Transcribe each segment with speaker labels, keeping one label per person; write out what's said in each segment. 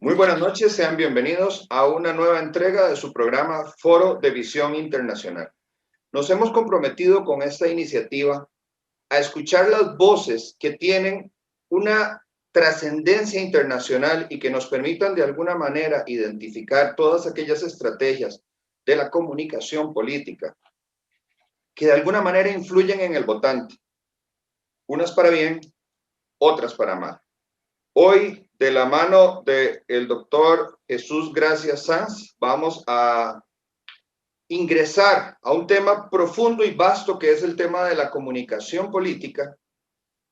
Speaker 1: Muy buenas noches, sean bienvenidos a una nueva entrega de su programa Foro de Visión Internacional. Nos hemos comprometido con esta iniciativa a escuchar las voces que tienen una trascendencia internacional y que nos permitan de alguna manera identificar todas aquellas estrategias de la comunicación política que de alguna manera influyen en el votante, unas para bien, otras para mal. Hoy, de la mano del doctor Jesús Gracia Sanz, vamos a ingresar a un tema profundo y vasto que es el tema de la comunicación política,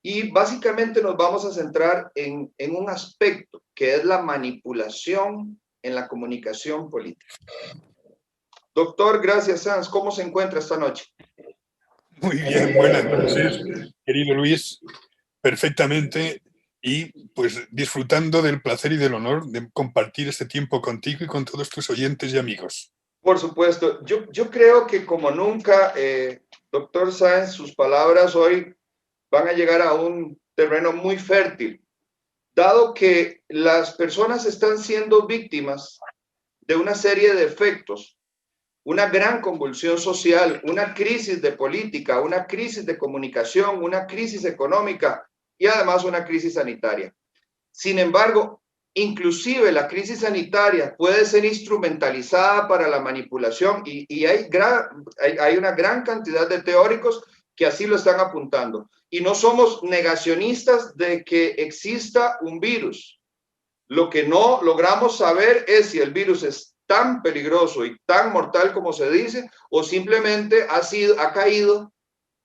Speaker 1: y básicamente nos vamos a centrar en un aspecto que es la manipulación en la comunicación política. Doctor Gracia Sanz, ¿cómo se encuentra esta noche?
Speaker 2: Muy bien, buenas noches, querido Luis, perfectamente, y pues disfrutando del placer y del honor de compartir este tiempo contigo y con todos tus oyentes y amigos.
Speaker 1: Por supuesto, yo creo que como nunca, doctor Sáenz, sus palabras hoy van a llegar a un terreno muy fértil, dado que las personas están siendo víctimas de una serie de efectos, una gran convulsión social, una crisis de política, una crisis de comunicación, una crisis económica y además una crisis sanitaria. Sin embargo, inclusive la crisis sanitaria puede ser instrumentalizada para la manipulación y hay una gran cantidad de teóricos que así lo están apuntando. Y no somos negacionistas de que exista un virus. Lo que no logramos saber es si el virus es tan peligroso y tan mortal como se dice, o simplemente ha caído,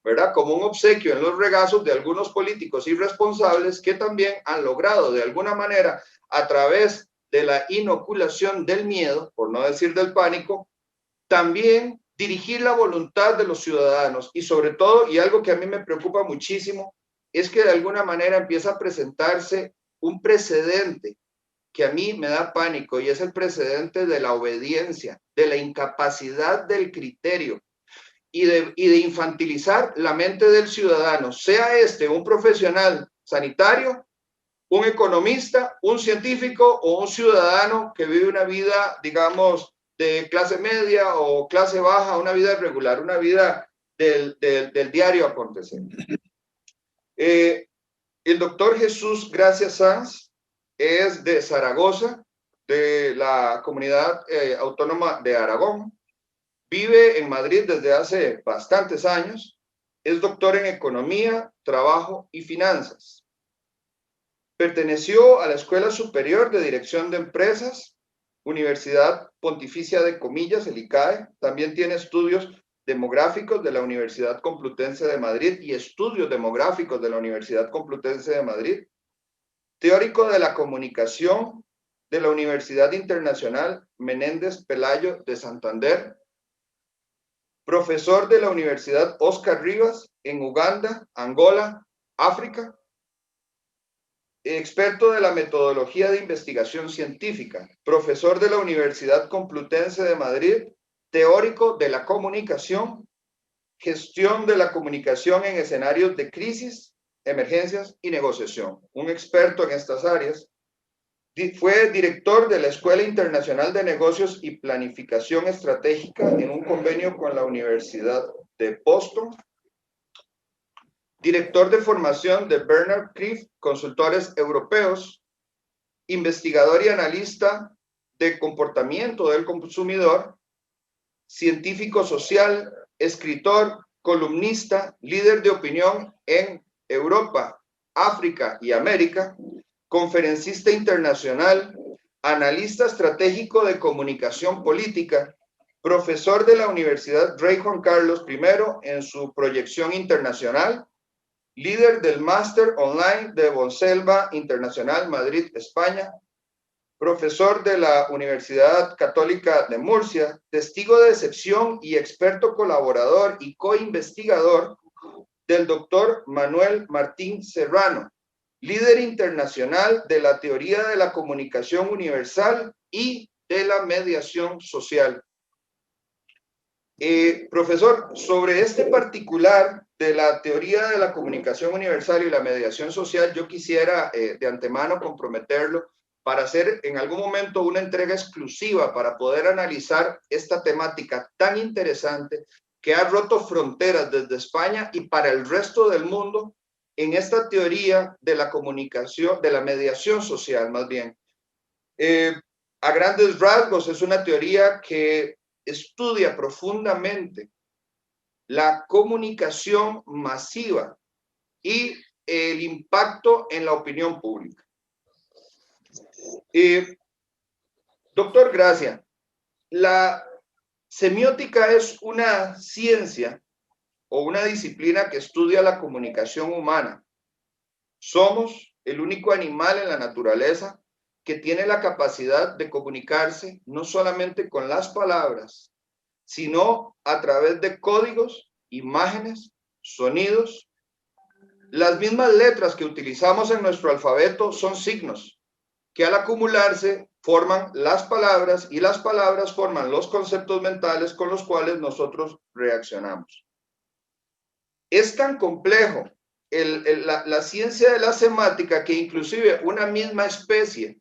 Speaker 1: ¿verdad?, como un obsequio en los regazos de algunos políticos irresponsables que también han logrado de alguna manera, a través de la inoculación del miedo, por no decir del pánico, también dirigir la voluntad de los ciudadanos. Y sobre todo, y algo que a mí me preocupa muchísimo, es que de alguna manera empieza a presentarse un precedente que a mí me da pánico, y es el precedente de la obediencia, de la incapacidad del criterio y de infantilizar la mente del ciudadano, sea este un profesional sanitario, un economista, un científico o un ciudadano que vive una vida, digamos, de clase media o clase baja, una vida regular, una vida del diario acontecer. El doctor Jesús Gracia Sanz es de Zaragoza, de la comunidad autónoma de Aragón. Vive en Madrid desde hace bastantes años. Es doctor en Economía, Trabajo y Finanzas. Perteneció a la Escuela Superior de Dirección de Empresas, Universidad Pontificia de Comillas, el ICAE. También tiene estudios demográficos de la Universidad Complutense de Madrid y estudios demográficos de la Universidad Complutense de Madrid. Teórico de la comunicación de la Universidad Internacional Menéndez Pelayo de Santander. Profesor de la Universidad Oscar Rivas en Uganda, Angola, África. Experto de la metodología de investigación científica. Profesor de la Universidad Complutense de Madrid. Teórico de la comunicación. Gestión de la comunicación en escenarios de crisis, emergencias y negociación. Un experto en estas áreas. Fue director de la Escuela Internacional de Negocios y Planificación Estratégica en un convenio con la Universidad de Boston. Director de formación de Bernard Criff Consultores Europeos. Investigador y analista de comportamiento del consumidor. Científico social, escritor, columnista, líder de opinión en Europa, África y América. Conferencista internacional, analista estratégico de comunicación política, profesor de la Universidad Rey Juan Carlos I en su proyección internacional, líder del máster online de Bonselva Internacional Madrid, España, profesor de la Universidad Católica de Murcia, testigo de excepción y experto colaborador y coinvestigador del doctor Manuel Martín Serrano, líder internacional de la teoría de la comunicación universal y de la mediación social. Profesor, sobre este particular de la teoría de la comunicación universal y la mediación social, yo quisiera de antemano comprometerlo para hacer en algún momento una entrega exclusiva para poder analizar esta temática tan interesante que ha roto fronteras desde España y para el resto del mundo en esta teoría de la comunicación, de la mediación social más bien. A grandes rasgos es una teoría que estudia profundamente la comunicación masiva y el impacto en la opinión pública. Doctor Gracia, la semiótica es una ciencia o una disciplina que estudia la comunicación humana. Somos el único animal en la naturaleza que tiene la capacidad de comunicarse no solamente con las palabras, sino a través de códigos, imágenes, sonidos. Las mismas letras que utilizamos en nuestro alfabeto son signos que al acumularse forman las palabras y las palabras forman los conceptos mentales con los cuales nosotros reaccionamos. Es tan complejo la ciencia de la semántica que inclusive una misma especie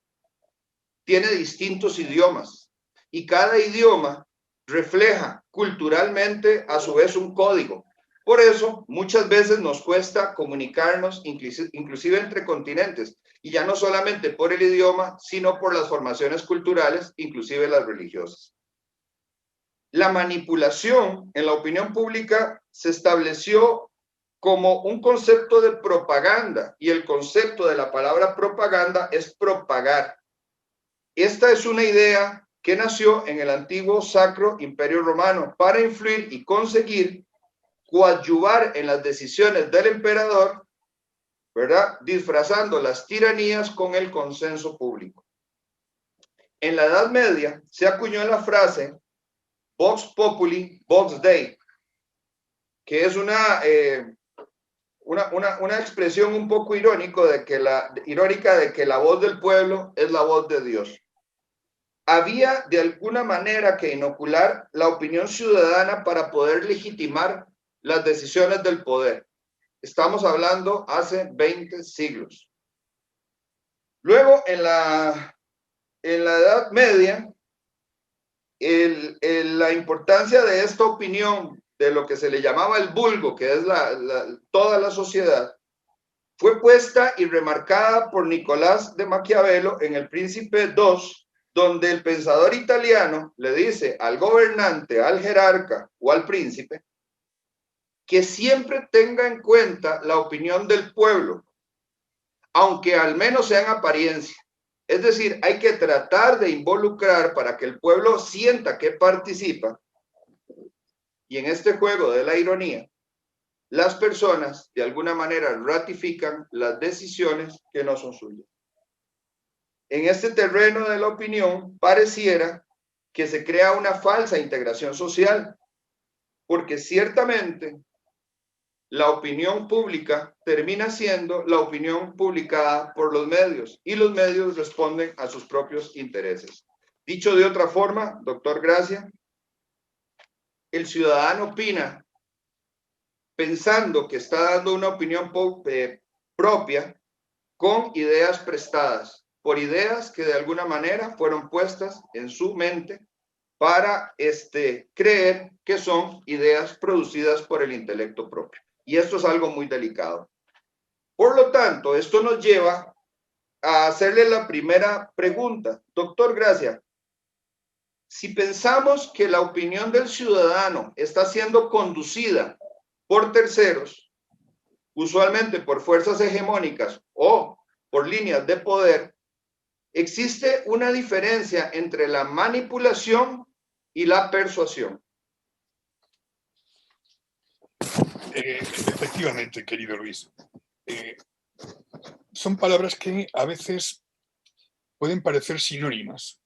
Speaker 1: tiene distintos idiomas y cada idioma refleja culturalmente a su vez un código. Por eso muchas veces nos cuesta comunicarnos inclusive entre continentes y ya no solamente por el idioma, sino por las formaciones culturales, inclusive las religiosas. La manipulación en la opinión pública se estableció como un concepto de propaganda y el concepto de la palabra propaganda es propagar. Esta es una idea que nació en el antiguo Sacro Imperio Romano para influir y conseguir coadyuvar en las decisiones del emperador, ¿verdad? Disfrazando las tiranías con el consenso público. En la Edad Media se acuñó la frase Vox Populi, Vox Dei, que es una expresión un poco irónica de que la voz del pueblo es la voz de Dios. Había de alguna manera que inocular la opinión ciudadana para poder legitimar las decisiones del poder. Estamos hablando hace 20 siglos. Luego, en la Edad Media, la importancia de esta opinión, de lo que se le llamaba el vulgo, que es toda la sociedad, fue puesta y remarcada por Nicolás de Maquiavelo en El Príncipe II, donde el pensador italiano le dice al gobernante, al jerarca o al príncipe, que siempre tenga en cuenta la opinión del pueblo, aunque al menos sea en apariencia. Es decir, hay que tratar de involucrar para que el pueblo sienta que participa. Y en este juego de la ironía, las personas de alguna manera ratifican las decisiones que no son suyas. En este terreno de la opinión pareciera que se crea una falsa integración social, porque ciertamente la opinión pública termina siendo la opinión publicada por los medios y los medios responden a sus propios intereses. Dicho de otra forma, doctor Gracia, el ciudadano opina pensando que está dando una opinión propia con ideas prestadas, por ideas que de alguna manera fueron puestas en su mente para creer que son ideas producidas por el intelecto propio. Y esto es algo muy delicado. Por lo tanto, esto nos lleva a hacerle la primera pregunta. Doctor Gracia, si pensamos que la opinión del ciudadano está siendo conducida por terceros, usualmente por fuerzas hegemónicas o por líneas de poder, existe una diferencia entre la manipulación y la persuasión.
Speaker 2: Efectivamente, querido Luis. Son palabras que a veces pueden parecer sinónimas,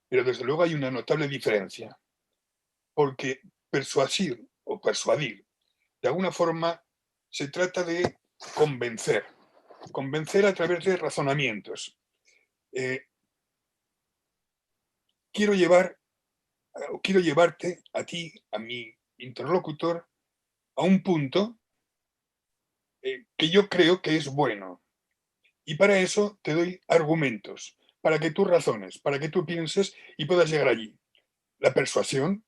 Speaker 2: pero desde luego hay una notable diferencia, porque persuadir o persuadir, de alguna forma, se trata de convencer a través de razonamientos. Quiero llevarte a ti, a mi interlocutor, a un punto que yo creo que es bueno. Y para eso te doy argumentos. para que tú razones, para que tú pienses y puedas llegar allí. La persuasión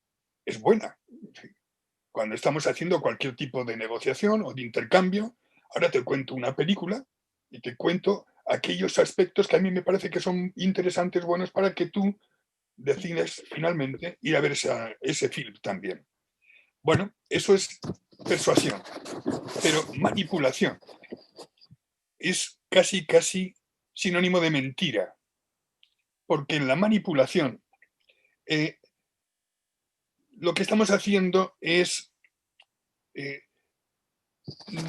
Speaker 2: es buena. Cuando estamos haciendo cualquier tipo de negociación o de intercambio, ahora te cuento una película y te cuento aquellos aspectos que a mí me parece que son interesantes, buenos, para que tú decides finalmente ir a ver ese film también. Bueno, eso es persuasión, pero manipulación es casi sinónimo de mentira, porque en la manipulación lo que estamos haciendo es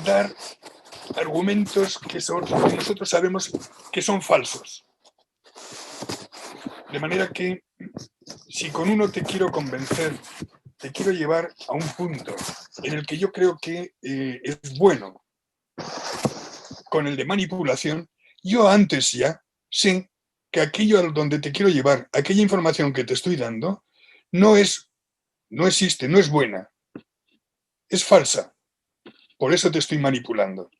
Speaker 2: dar argumentos que nosotros sabemos que son falsos. De manera que si con uno te quiero convencer, te quiero llevar a un punto en el que yo creo que es bueno, con el de manipulación, yo antes ya sé que aquello a donde te quiero llevar, aquella información que te estoy dando, no existe, no es buena, es falsa. Por eso te estoy manipulando.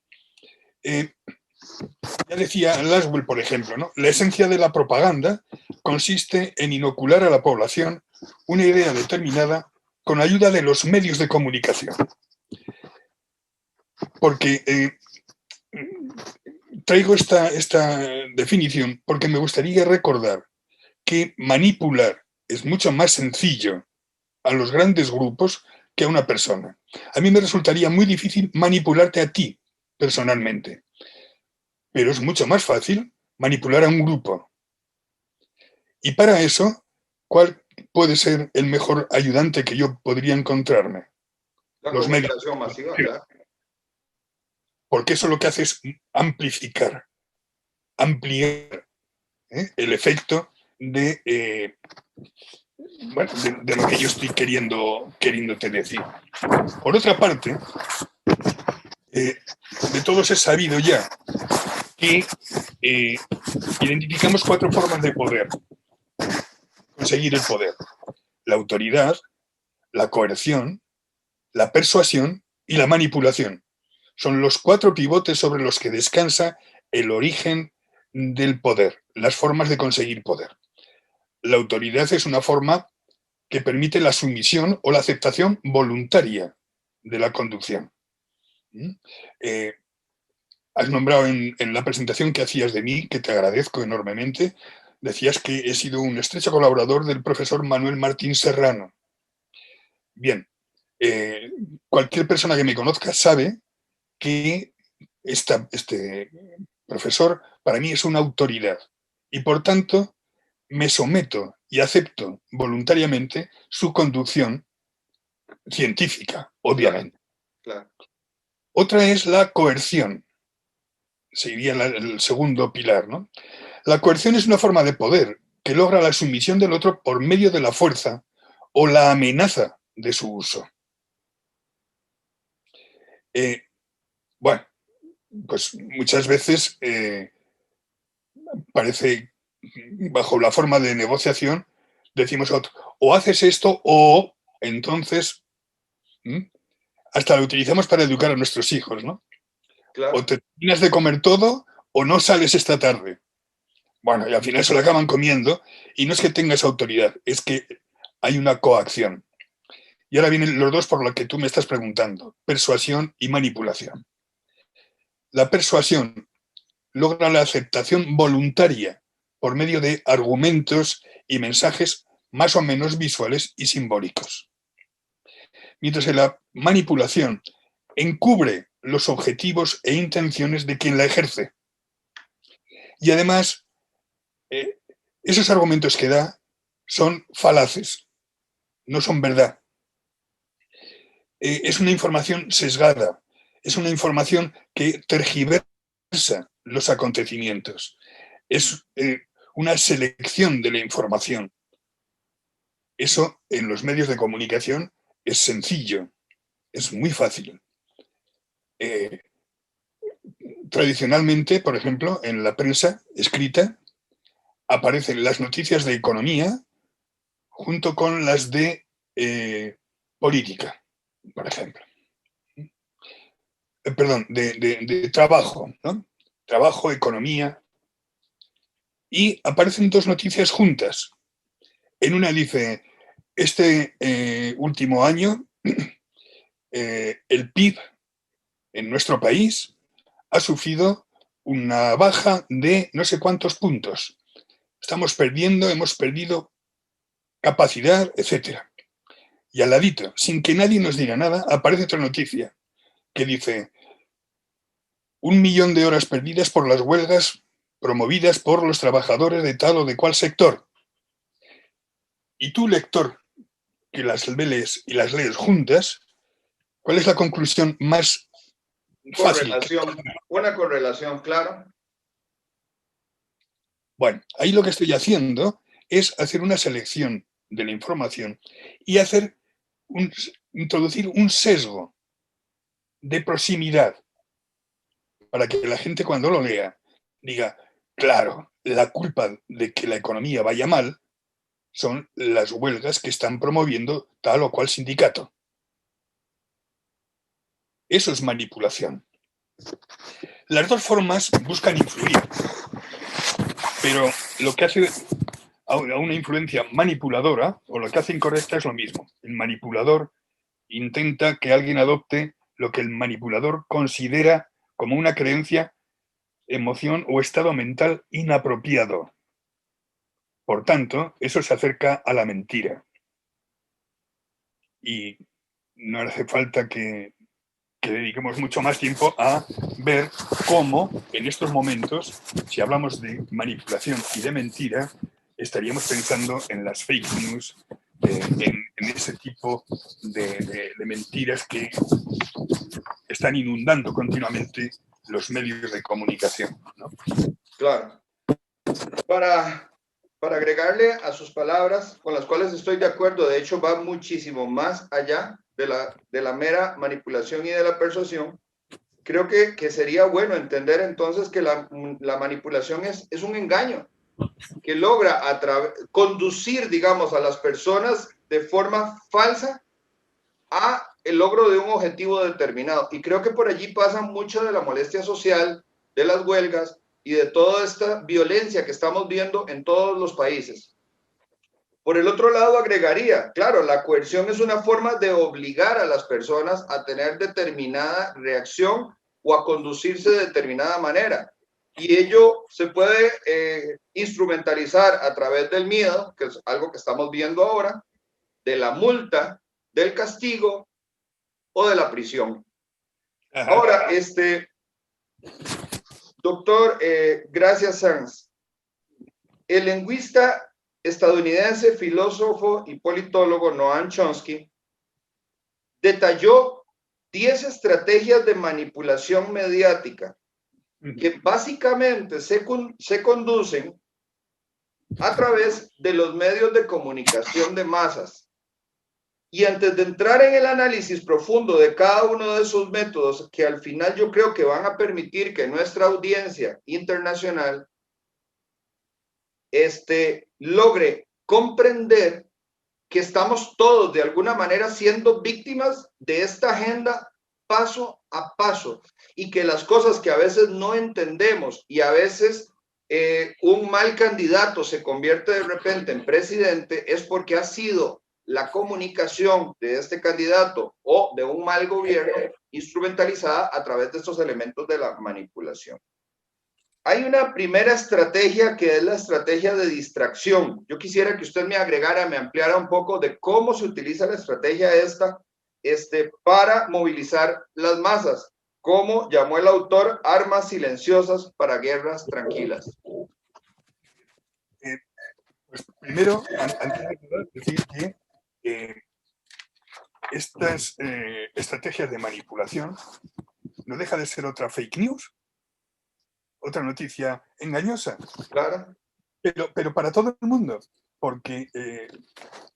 Speaker 2: Ya decía Laswell, por ejemplo, ¿no? La esencia de la propaganda consiste en inocular a la población una idea determinada con ayuda de los medios de comunicación. Porque traigo esta definición porque me gustaría recordar que manipular es mucho más sencillo a los grandes grupos que a una persona. A mí me resultaría muy difícil manipularte a ti personalmente, pero es mucho más fácil manipular a un grupo. Y para eso, ¿cuál puede ser el mejor ayudante que yo podría encontrarme?
Speaker 1: La
Speaker 2: Los medios.
Speaker 1: comunicación masiva, claro.
Speaker 2: Porque eso lo que hace es ampliar el efecto de lo que yo estoy queriéndote decir. Por otra parte, de todos es sabido ya que identificamos 4 formas de poder, conseguir el poder: la autoridad, la coerción, la persuasión y la manipulación. Son los 4 pivotes sobre los que descansa el origen del poder, las formas de conseguir poder. La autoridad es una forma que permite la sumisión o la aceptación voluntaria de la conducción. Has nombrado en la presentación que hacías de mí, que te agradezco enormemente, decías que he sido un estrecho colaborador del profesor Manuel Martín Serrano. Bien, cualquier persona que me conozca sabe que este profesor para mí es una autoridad y por tanto me someto y acepto voluntariamente su conducción científica, obviamente.
Speaker 1: Claro.
Speaker 2: Otra es la coerción, sería el segundo pilar, ¿no? La coerción es una forma de poder que logra la sumisión del otro por medio de la fuerza o la amenaza de su uso. Bueno, pues muchas veces parece, bajo la forma de negociación, decimos a otro, o haces esto o entonces hasta lo utilizamos para educar a nuestros hijos, ¿no?
Speaker 1: Claro.
Speaker 2: O te terminas de comer todo o no sales esta tarde. Bueno, y al final se lo acaban comiendo y no es que tengas autoridad, es que hay una coacción. Y ahora vienen los dos por lo que tú me estás preguntando, persuasión y manipulación. La persuasión logra la aceptación voluntaria por medio de argumentos y mensajes más o menos visuales y simbólicos. Mientras que la manipulación encubre los objetivos e intenciones de quien la ejerce. Y además, esos argumentos que da son falaces, no son verdad. Es una información sesgada, es una información que tergiversa los acontecimientos. Es una selección de la información. Eso en los medios de comunicación es sencillo, es muy fácil. Tradicionalmente, por ejemplo, en la prensa escrita aparecen las noticias de economía junto con las de política, por ejemplo. Perdón, de trabajo, ¿no? Trabajo, economía. y aparecen dos noticias juntas. En una dice, este último año, el PIB en nuestro país ha sufrido una baja de no sé cuántos puntos. Estamos perdiendo, hemos perdido capacidad, etcétera. Y al ladito, sin que nadie nos diga nada, aparece otra noticia que dice 1 millón de horas perdidas por las huelgas promovidas por los trabajadores de tal o de cual sector. Y tú, lector, que las lees y las lees juntas, ¿cuál es la conclusión más fácil?
Speaker 1: Una correlación, claro.
Speaker 2: Bueno, ahí lo que estoy haciendo es hacer una selección de la información y introducir un sesgo de proximidad para que la gente cuando lo lea diga, claro, la culpa de que la economía vaya mal son las huelgas que están promoviendo tal o cual sindicato. Eso es manipulación. Las dos formas buscan influir, pero lo que hace a una influencia manipuladora, o lo que hace incorrecta, es lo mismo. El manipulador intenta que alguien adopte lo que el manipulador considera como una creencia, emoción o estado mental inapropiado. Por tanto, eso se acerca a la mentira. Y no hace falta que dediquemos mucho más tiempo a ver cómo en estos momentos, si hablamos de manipulación y de mentira, estaríamos pensando en las fake news, en ese tipo de mentiras que están inundando continuamente los medios de comunicación, ¿no?
Speaker 1: Claro. Para agregarle a sus palabras, con las cuales estoy de acuerdo, de hecho va muchísimo más allá de la mera manipulación y de la persuasión. Creo que sería bueno entender entonces que la manipulación es un engaño que logra conducir, digamos, a las personas de forma falsa a el logro de un objetivo determinado. Y creo que por allí pasa mucho de la molestia social, de las huelgas y de toda esta violencia que estamos viendo en todos los países. Por el otro lado, agregaría, claro, la coerción es una forma de obligar a las personas a tener determinada reacción o a conducirse de determinada manera. Y ello se puede instrumentalizar a través del miedo, que es algo que estamos viendo ahora, de la multa, del castigo o de la prisión. Ajá. Ahora, doctor, gracias, Sanz. El lingüista estadounidense, filósofo y politólogo Noam Chomsky detalló 10 estrategias de manipulación mediática que básicamente se conducen a través de los medios de comunicación de masas. Y antes de entrar en el análisis profundo de cada uno de esos métodos, que al final yo creo que van a permitir que nuestra audiencia internacional logre comprender que estamos todos de alguna manera siendo víctimas de esta agenda paso a paso y que las cosas que a veces no entendemos y a veces un mal candidato se convierte de repente en presidente es porque ha sido la comunicación de este candidato o de un mal gobierno instrumentalizada a través de estos elementos de la manipulación. Hay una primera estrategia que es la estrategia de distracción. Yo quisiera que usted me agregara, me ampliara un poco de cómo se utiliza la estrategia esta para movilizar las masas. Como llamó el autor, armas silenciosas para guerras tranquilas.
Speaker 2: Pues primero, antes de todo, decir que estas estrategias de manipulación no deja de ser otra fake news, otra noticia engañosa.
Speaker 1: Claro.
Speaker 2: Pero para todo el mundo, porque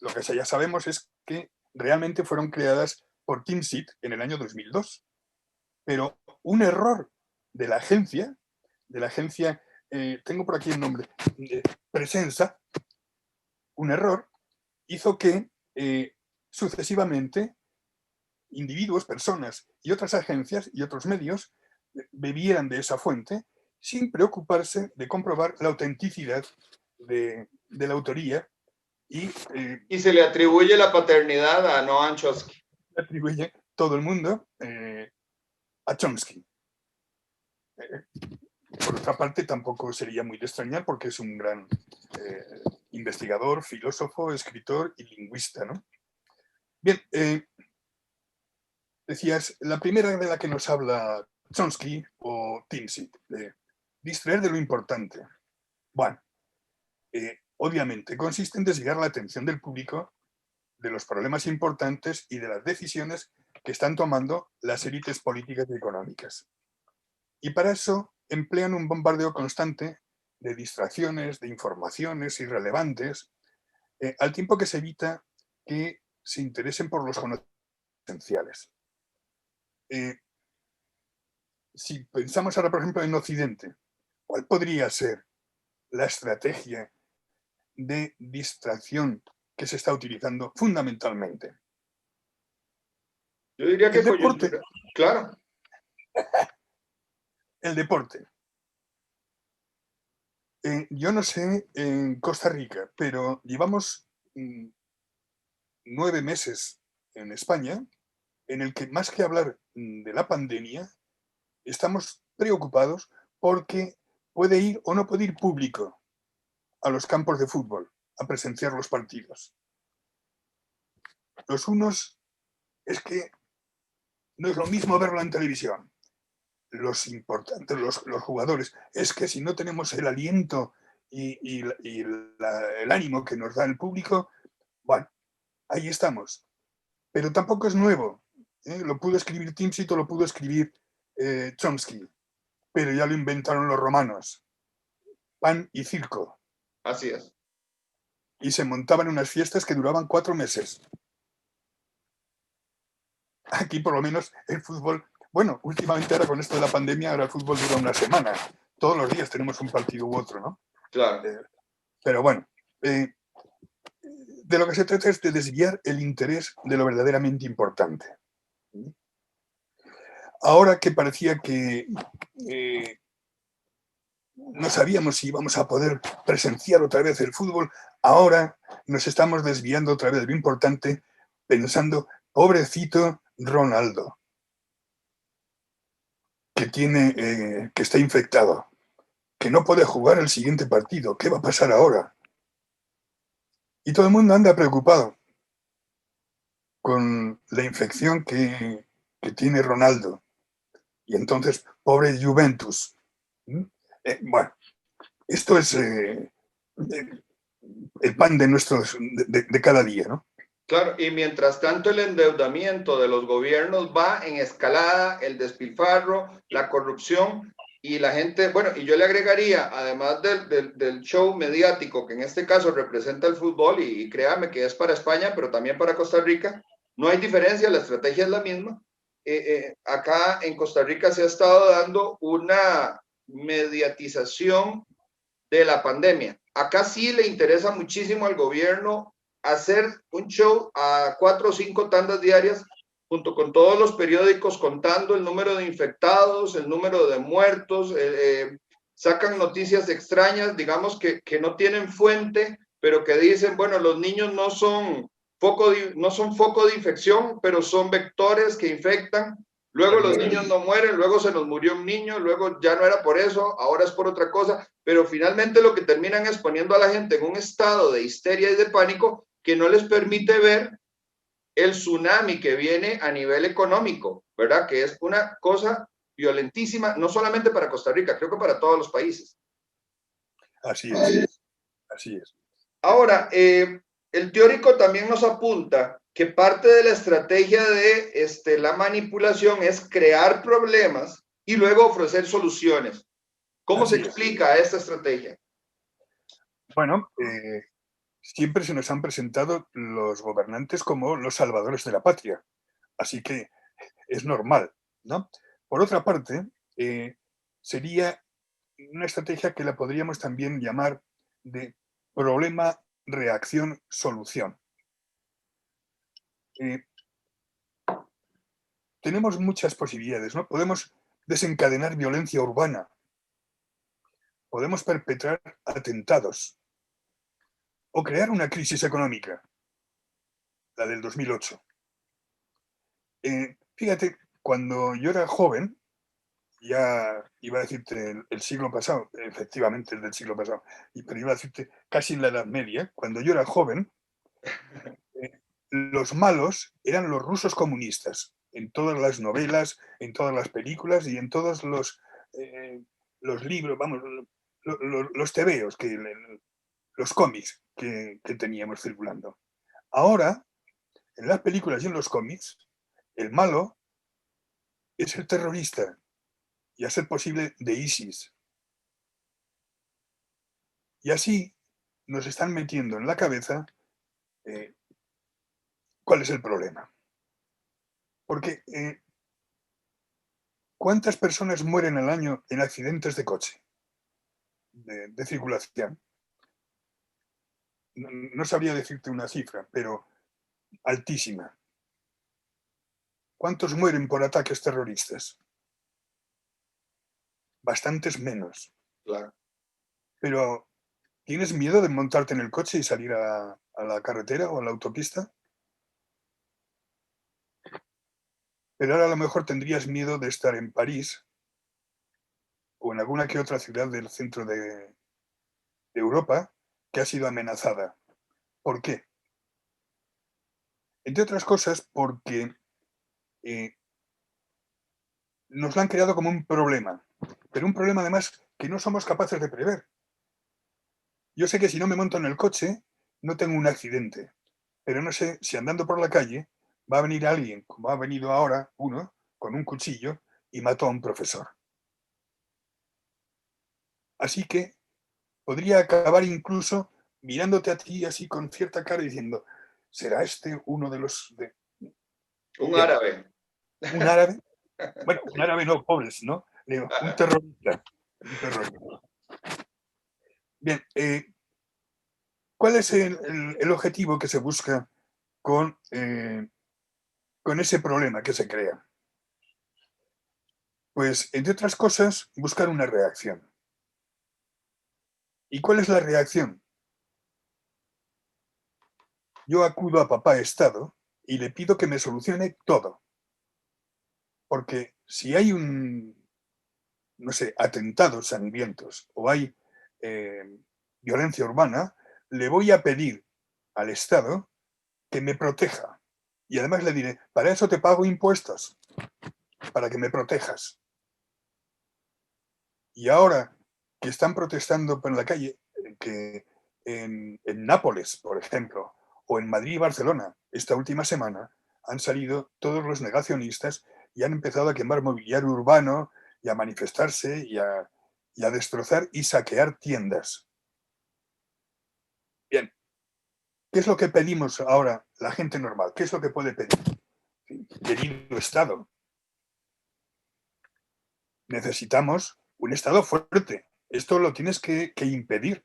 Speaker 2: lo que ya sabemos es que realmente fueron creadas por TeamSeed en el año 2002. Pero un error de la agencia, tengo por aquí el nombre, Presensa, un error hizo que sucesivamente individuos, personas y otras agencias y otros medios bebieran de esa fuente sin preocuparse de comprobar la autenticidad de la autoría y
Speaker 1: Y se le atribuye la paternidad a Noam Chomsky.
Speaker 2: atribuye todo el mundo a Chomsky. Por otra parte, tampoco sería muy de extrañar porque es un gran investigador, filósofo, escritor y lingüista, ¿no? Bien, decías, la primera de la que nos habla Chomsky o Timsit, de distraer de lo importante. Bueno, obviamente consiste en desviar la atención del público de los problemas importantes y de las decisiones que están tomando las élites políticas y económicas. Y para eso emplean un bombardeo constante de distracciones, de informaciones irrelevantes, al tiempo que se evita que se interesen por los conocimientos esenciales. Si pensamos ahora, por ejemplo, en Occidente, ¿cuál podría ser la estrategia de distracción que se está utilizando fundamentalmente?
Speaker 1: Yo diría que
Speaker 2: El deporte.
Speaker 1: coyuntura. Claro.
Speaker 2: El deporte. Yo no sé en Costa Rica, pero llevamos 9 meses en España en el que más que hablar de la pandemia, estamos preocupados porque puede ir o no puede ir público a los campos de fútbol a presenciar los partidos. Los unos es que no es lo mismo verlo en televisión. Los importantes, los jugadores, es que si no tenemos el aliento y el ánimo que nos da el público, bueno, ahí estamos. Pero tampoco es nuevo. Lo pudo escribir Timsit o lo pudo escribir Chomsky, pero ya lo inventaron los romanos. Pan y circo.
Speaker 1: Así es.
Speaker 2: Y se montaban unas fiestas que duraban 4 meses. Aquí por lo menos el fútbol, bueno, últimamente ahora con esto de la pandemia, ahora el fútbol dura una semana. Todos los días tenemos un partido u otro, ¿no?
Speaker 1: Claro.
Speaker 2: Pero bueno, de lo que se trata es de desviar el interés de lo verdaderamente importante. Ahora que parecía que no sabíamos si íbamos a poder presenciar otra vez el fútbol, ahora nos estamos desviando otra vez de lo importante pensando, pobrecito Ronaldo, que está infectado, que no puede jugar el siguiente partido, ¿qué va a pasar ahora? Y todo el mundo anda preocupado con la infección que tiene Ronaldo. Y entonces, pobre Juventus. Bueno, esto es el pan de de cada día, ¿no?
Speaker 1: Claro, y mientras tanto el endeudamiento de los gobiernos va en escalada, el despilfarro, la corrupción y la gente, bueno, y yo le agregaría, además del show mediático que en este caso representa el fútbol y créame que es para España, pero también para Costa Rica, no hay diferencia, la estrategia es la misma. Acá en Costa Rica se ha estado dando una mediatización de la pandemia. Acá sí le interesa muchísimo al gobierno hacer un show a 4 o 5 tandas diarias junto con todos los periódicos contando el número de infectados, el número de muertos, sacan noticias extrañas, digamos que no tienen fuente, pero que dicen, bueno, los niños no son foco de infección, pero son vectores que infectan. Luego los niños no mueren, luego se nos murió un niño, luego ya no era por eso, ahora es por otra cosa, pero finalmente lo que terminan es poniendo a la gente en un estado de histeria y de pánico que no les permite ver el tsunami que viene a nivel económico, ¿verdad? Que es una cosa violentísima, no solamente para Costa Rica, creo que para todos los países.
Speaker 2: Así es, así es.
Speaker 1: Ahora, el teórico también nos apunta que parte de la estrategia de la manipulación es crear problemas y luego ofrecer soluciones. ¿Cómo se explica esta estrategia?
Speaker 2: Bueno, siempre se nos han presentado los gobernantes como los salvadores de la patria, así que es normal, ¿no? Por otra parte, sería una estrategia que la podríamos también llamar de problema, reacción, solución. Tenemos muchas posibilidades, ¿no? Podemos desencadenar violencia urbana, podemos perpetrar atentados o crear una crisis económica, la del 2008. Fíjate, cuando yo era joven, ya iba a decirte el siglo pasado, efectivamente el del siglo pasado, pero iba a decirte casi en la Edad Media, cuando yo era joven, los malos eran los rusos comunistas, en todas las novelas, en todas las películas y en todos los libros, vamos, los tebeos, los cómics que teníamos circulando. Ahora, en las películas y en los cómics, el malo es el terrorista, y a ser posible de ISIS. Y así nos están metiendo en la cabeza cuál es el problema. Porque ¿cuántas personas mueren al año en accidentes de coche, de circulación? No sabría decirte una cifra, pero altísima. ¿Cuántos mueren por ataques terroristas? Bastantes menos.
Speaker 1: Claro.
Speaker 2: Pero, ¿tienes miedo de montarte en el coche y salir a la carretera o a la autopista? Pero ahora a lo mejor tendrías miedo de estar en París o en alguna que otra ciudad del centro de Europa que ha sido amenazada. ¿Por qué? Entre otras cosas, porque nos lo han creado como un problema, pero un problema además que no somos capaces de prever. Yo sé que si no me monto en el coche, no tengo un accidente, pero no sé si andando por la calle va a venir alguien, como ha venido ahora uno, con un cuchillo y mató a un profesor. Así que podría acabar incluso mirándote a ti así con cierta cara y diciendo, ¿será este uno de los...
Speaker 1: Un
Speaker 2: Bien,
Speaker 1: árabe.
Speaker 2: un árabe? Bueno, un árabe no, pobres, ¿no? Un terrorista. Un terrorista. Bien, ¿cuál es el objetivo que se busca con ese problema que se crea? Pues, entre otras cosas, buscar una reacción. ¿Y cuál es la reacción? Yo acudo a papá Estado y le pido que me solucione todo. Porque si hay no sé, atentados sangrientos o hay violencia urbana, le voy a pedir al Estado que me proteja. Y además le diré, para eso te pago impuestos, para que me protejas. Y ahora que están protestando por la calle, que en Nápoles, por ejemplo, o en Madrid y Barcelona, esta última semana, han salido todos los negacionistas y han empezado a quemar mobiliario urbano y a manifestarse y a destrozar y saquear tiendas. Bien, ¿qué es lo que pedimos ahora la gente normal? ¿Qué es lo que puede pedir? Querido Estado, necesitamos un Estado fuerte. Esto lo tienes que impedir.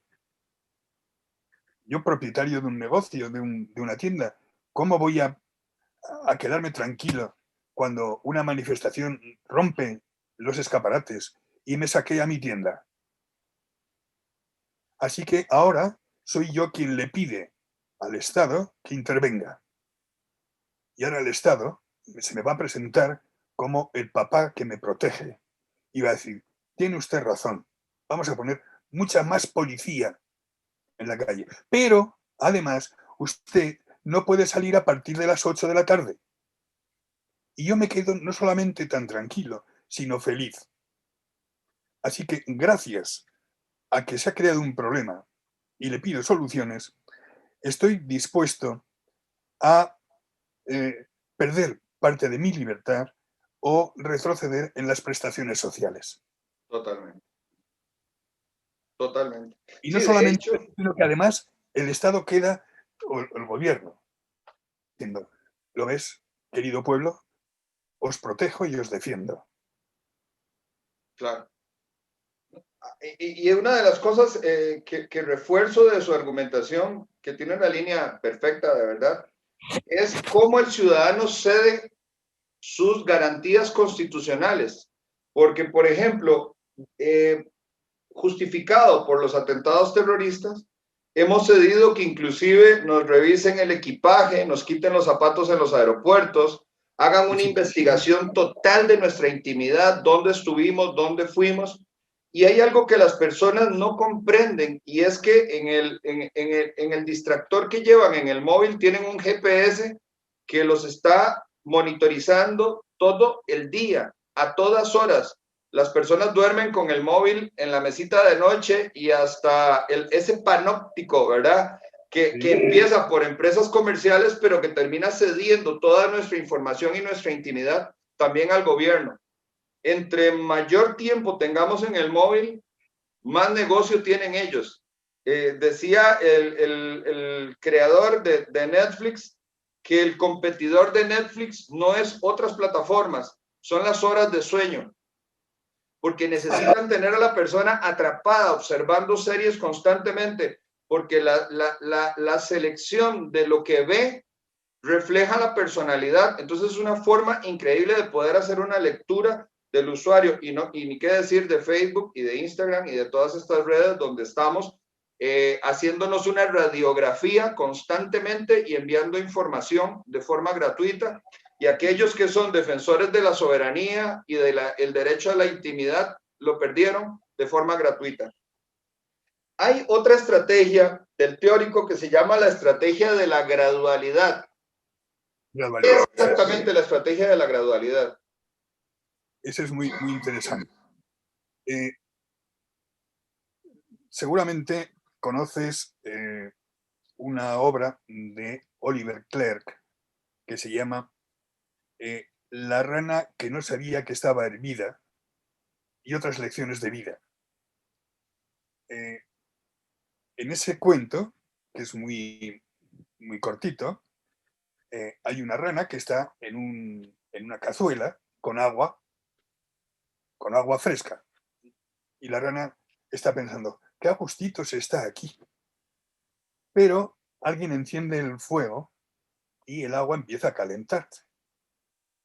Speaker 2: Yo, propietario de un negocio, de una tienda, ¿cómo voy a quedarme tranquilo cuando una manifestación rompe los escaparates y me saquea mi tienda? Así que ahora soy yo quien le pide al Estado que intervenga. Y ahora el Estado se me va a presentar como el papá que me protege. Y va a decir, tiene usted razón, vamos a poner mucha más policía en la calle. Pero, además, usted no puede salir a partir de las 8 de la tarde. Y yo me quedo no solamente tan tranquilo, sino feliz. Así que, gracias a que se ha creado un problema y le pido soluciones, estoy dispuesto a perder parte de mi libertad o retroceder en las prestaciones sociales.
Speaker 1: Totalmente. Totalmente.
Speaker 2: Y no
Speaker 1: Sí, de
Speaker 2: solamente,
Speaker 1: hecho,
Speaker 2: sino que además el Estado queda, o el gobierno, diciendo, ¿lo ves, querido pueblo? Os protejo y os defiendo.
Speaker 1: claro. Y una de las cosas que refuerzo de su argumentación, que tiene una línea perfecta, de verdad, es cómo el ciudadano cede sus garantías constitucionales. Porque, por ejemplo, justificado por los atentados terroristas, hemos cedido que inclusive nos revisen el equipaje, nos quiten los zapatos en los aeropuertos, hagan una investigación total de nuestra intimidad, dónde estuvimos, dónde fuimos. Y hay algo que las personas no comprenden, y es que en el distractor que llevan en el móvil tienen un GPS que los está monitorizando todo el día, a todas horas. Las personas duermen con el móvil en la mesita de noche y hasta ese panóptico, ¿verdad? Que empieza por empresas comerciales, pero que termina cediendo toda nuestra información y nuestra intimidad también al gobierno. Entre mayor tiempo tengamos en el móvil, más negocio tienen ellos. Decía el creador de Netflix que el competidor de Netflix no es otras plataformas, son las horas de sueño, porque necesitan tener a la persona atrapada, observando series constantemente, porque la selección de lo que ve refleja la personalidad. Entonces es una forma increíble de poder hacer una lectura del usuario, y ni qué decir de Facebook y de Instagram y de todas estas redes donde estamos haciéndonos una radiografía constantemente y enviando información de forma gratuita. Y aquellos que son defensores de la soberanía y del derecho a la intimidad lo perdieron de forma gratuita. Hay otra estrategia del teórico que se llama la estrategia de la gradualidad. ¿Qué es exactamente la estrategia de la gradualidad?
Speaker 2: Eso es muy, muy interesante. Seguramente conoces una obra de Oliver Clerk que se llama La rana que no sabía que estaba hervida y otras lecciones de vida. En ese cuento, que es muy, muy cortito, hay una rana que está en una cazuela con agua fresca. Y la rana está pensando, qué a gustito se está aquí. Pero alguien enciende el fuego y el agua empieza a calentarse.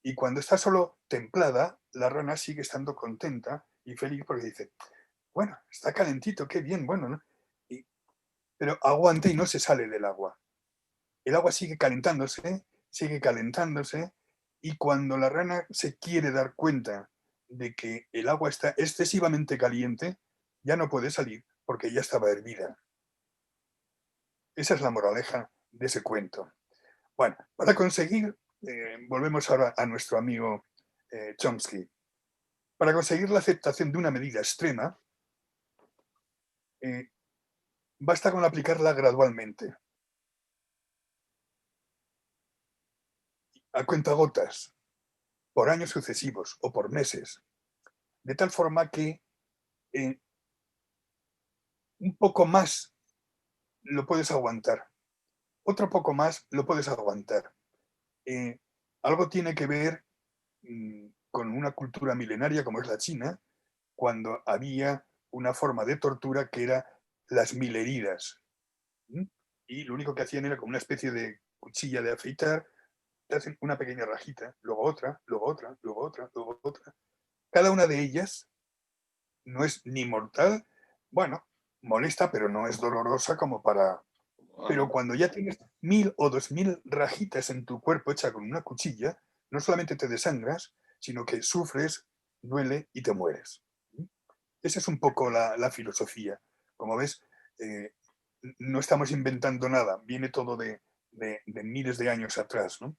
Speaker 2: Y cuando está solo templada, la rana sigue estando contenta y feliz porque dice, bueno, está calentito, qué bien, bueno, ¿no? Pero aguanta y no se sale del agua. El agua sigue calentándose, y cuando la rana se quiere dar cuenta de que el agua está excesivamente caliente, ya no puede salir porque ya estaba hervida. Esa es la moraleja de ese cuento. Bueno, para conseguir, volvemos ahora a nuestro amigo Chomsky, para conseguir la aceptación de una medida extrema, basta con aplicarla gradualmente, a cuentagotas, por años sucesivos o por meses, de tal forma que un poco más lo puedes aguantar, otro poco más lo puedes aguantar. Algo tiene que ver con una cultura milenaria como es la China, cuando había una forma de tortura que era las 1000 heridas. Y lo único que hacían era como una especie de cuchilla de afeitar, te hacen una pequeña rajita, luego otra, luego otra, luego otra, luego otra. Cada una de ellas no es ni mortal, bueno, molesta, pero no es dolorosa como para... Pero cuando ya tienes 1000 o 2000 rajitas en tu cuerpo hecha con una cuchilla, no solamente te desangras, sino que sufres, duele y te mueres. Esa es un poco la filosofía. Como ves, no estamos inventando nada, viene todo de miles de años atrás, ¿no?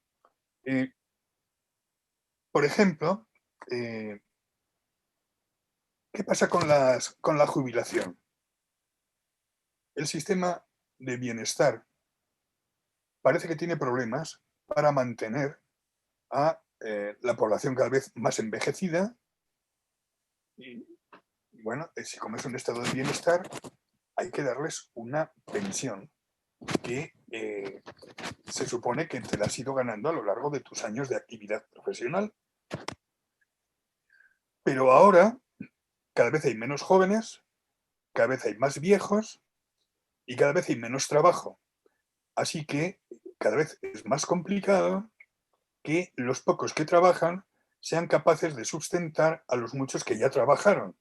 Speaker 2: Por ejemplo, ¿qué pasa con la jubilación? El sistema de bienestar parece que tiene problemas para mantener a la población cada vez más envejecida y, bueno, si como es un estado de bienestar, hay que darles una pensión que se supone que te la has ido ganando a lo largo de tus años de actividad profesional. Pero ahora cada vez hay menos jóvenes, cada vez hay más viejos y cada vez hay menos trabajo. Así que cada vez es más complicado que los pocos que trabajan sean capaces de sustentar a los muchos que ya trabajaron.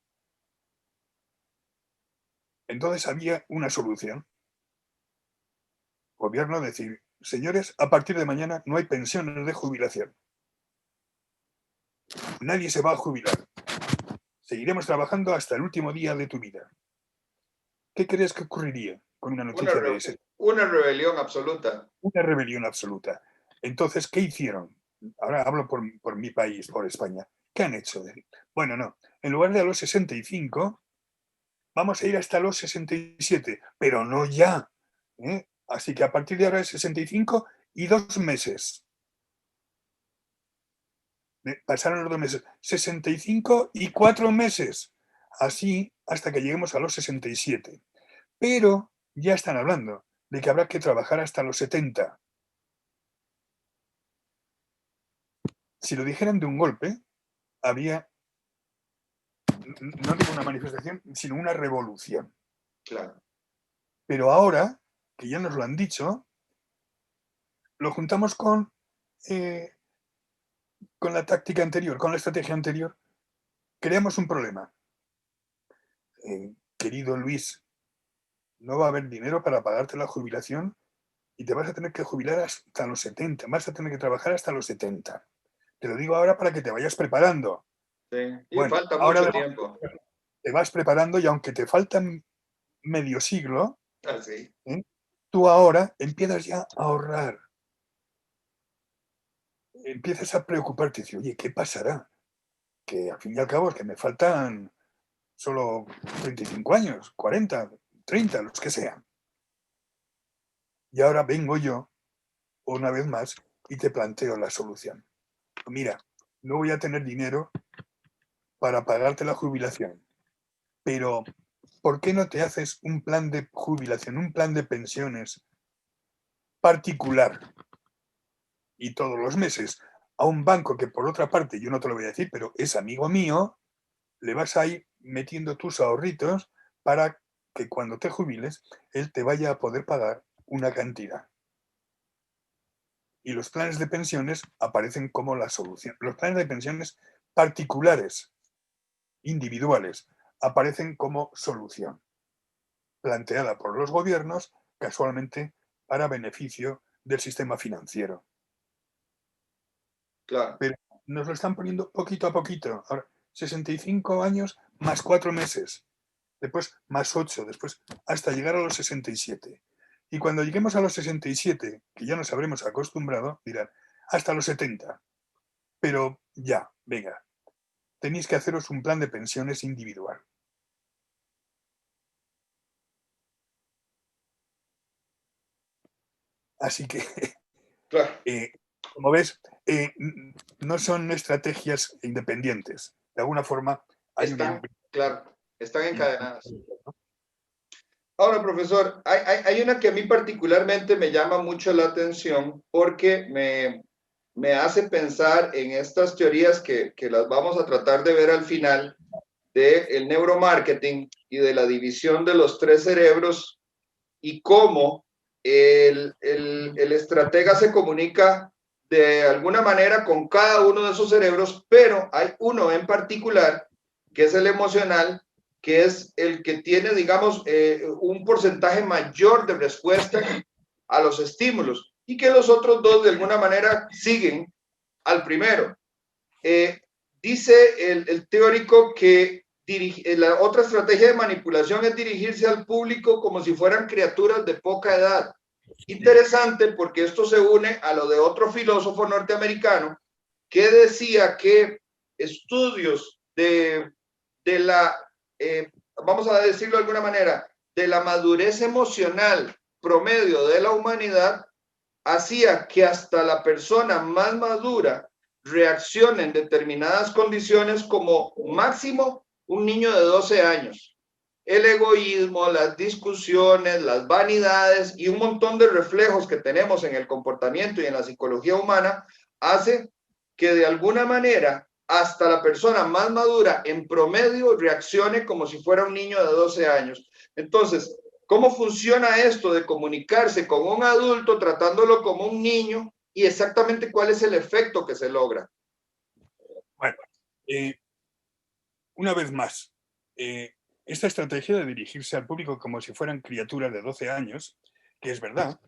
Speaker 2: Entonces había una solución. Gobierno decir, señores, a partir de mañana no hay pensiones de jubilación. Nadie se va a jubilar. Seguiremos trabajando hasta el último día de tu vida. ¿Qué crees que ocurriría con una noticia de ese?
Speaker 1: Una rebelión absoluta.
Speaker 2: Una rebelión absoluta. Entonces, ¿qué hicieron? Ahora hablo por mi país, por España. ¿Qué han hecho? Bueno, no. En lugar de a los 65, vamos a ir hasta los 67, pero no ya. Así que a partir de ahora es 65 y 2 meses. Pasaron los 2 meses. 65 y 4 meses. Así hasta que lleguemos a los 67. Pero ya están hablando de que habrá que trabajar hasta los 70. Si lo dijeran de un golpe, habría, no digo una manifestación, sino una revolución.
Speaker 1: Claro.
Speaker 2: Pero ahora, que ya nos lo han dicho, lo juntamos con la táctica anterior, con la estrategia anterior, creamos un problema. Querido Luis, no va a haber dinero para pagarte la jubilación y te vas a tener que jubilar hasta los 70, vas a tener que trabajar hasta los 70. Te lo digo ahora para que te vayas preparando.
Speaker 1: Sí. Y
Speaker 2: Bueno,
Speaker 1: falta
Speaker 2: ahora
Speaker 1: mucho tiempo.
Speaker 2: te vas preparando y aunque te faltan medio siglo,
Speaker 1: Así.
Speaker 2: tú ahora empiezas ya a ahorrar. Empiezas a preocuparte y dices, oye, ¿qué pasará? Que al fin y al cabo es que me faltan solo 35 años, 40, 30, los que sean. Y ahora vengo yo, una vez más, y te planteo la solución. Mira, no voy a tener dinero para pagarte la jubilación, pero ¿por qué no te haces un plan de jubilación, un plan de pensiones particular? Y todos los meses a un banco que, por otra parte, yo no te lo voy a decir, pero es amigo mío, le vas a ir metiendo tus ahorritos para que cuando te jubiles, él te vaya a poder pagar una cantidad. Y los planes de pensiones aparecen como la solución. Los planes de pensiones particulares, individuales, aparecen como solución, planteada por los gobiernos, casualmente, para beneficio del sistema financiero.
Speaker 1: Claro.
Speaker 2: Pero nos lo están poniendo poquito a poquito. Ahora, 65 años más 4 meses. Después más 8, después hasta llegar a los 67. Y cuando lleguemos a los 67, que ya nos habremos acostumbrado, dirán, hasta los 70. Pero ya, venga, tenéis que haceros un plan de pensiones individual. Así que,
Speaker 1: Claro.
Speaker 2: como ves, no son estrategias independientes. De alguna forma hay una...
Speaker 1: Claro, están encadenadas. Ahora, profesor, hay una que a mí particularmente me llama mucho la atención porque me hace pensar en estas teorías que las vamos a tratar de ver al final del neuromarketing y de la división de los 3 cerebros y cómo el estratega se comunica de alguna manera con cada uno de esos cerebros, pero hay uno en particular que es el emocional, que es el que tiene, digamos, un porcentaje mayor de respuesta a los estímulos y que los otros dos de alguna manera siguen al primero. Dice el teórico que la otra estrategia de manipulación es dirigirse al público como si fueran criaturas de poca edad. Interesante porque esto se une a lo de otro filósofo norteamericano que decía que estudios de la, vamos a decirlo de alguna manera, de la madurez emocional promedio de la humanidad hacía que hasta la persona más madura reaccione en determinadas condiciones como máximo un niño de 12 años. El egoísmo, las discusiones, las vanidades y un montón de reflejos que tenemos en el comportamiento y en la psicología humana hace que de alguna manera hasta la persona más madura en promedio reaccione como si fuera un niño de 12 años. Entonces, ¿cómo funciona esto de comunicarse con un adulto tratándolo como un niño y exactamente cuál es el efecto que se logra?
Speaker 2: Bueno, una vez más, esta estrategia de dirigirse al público como si fueran criaturas de 12 años, que es verdad,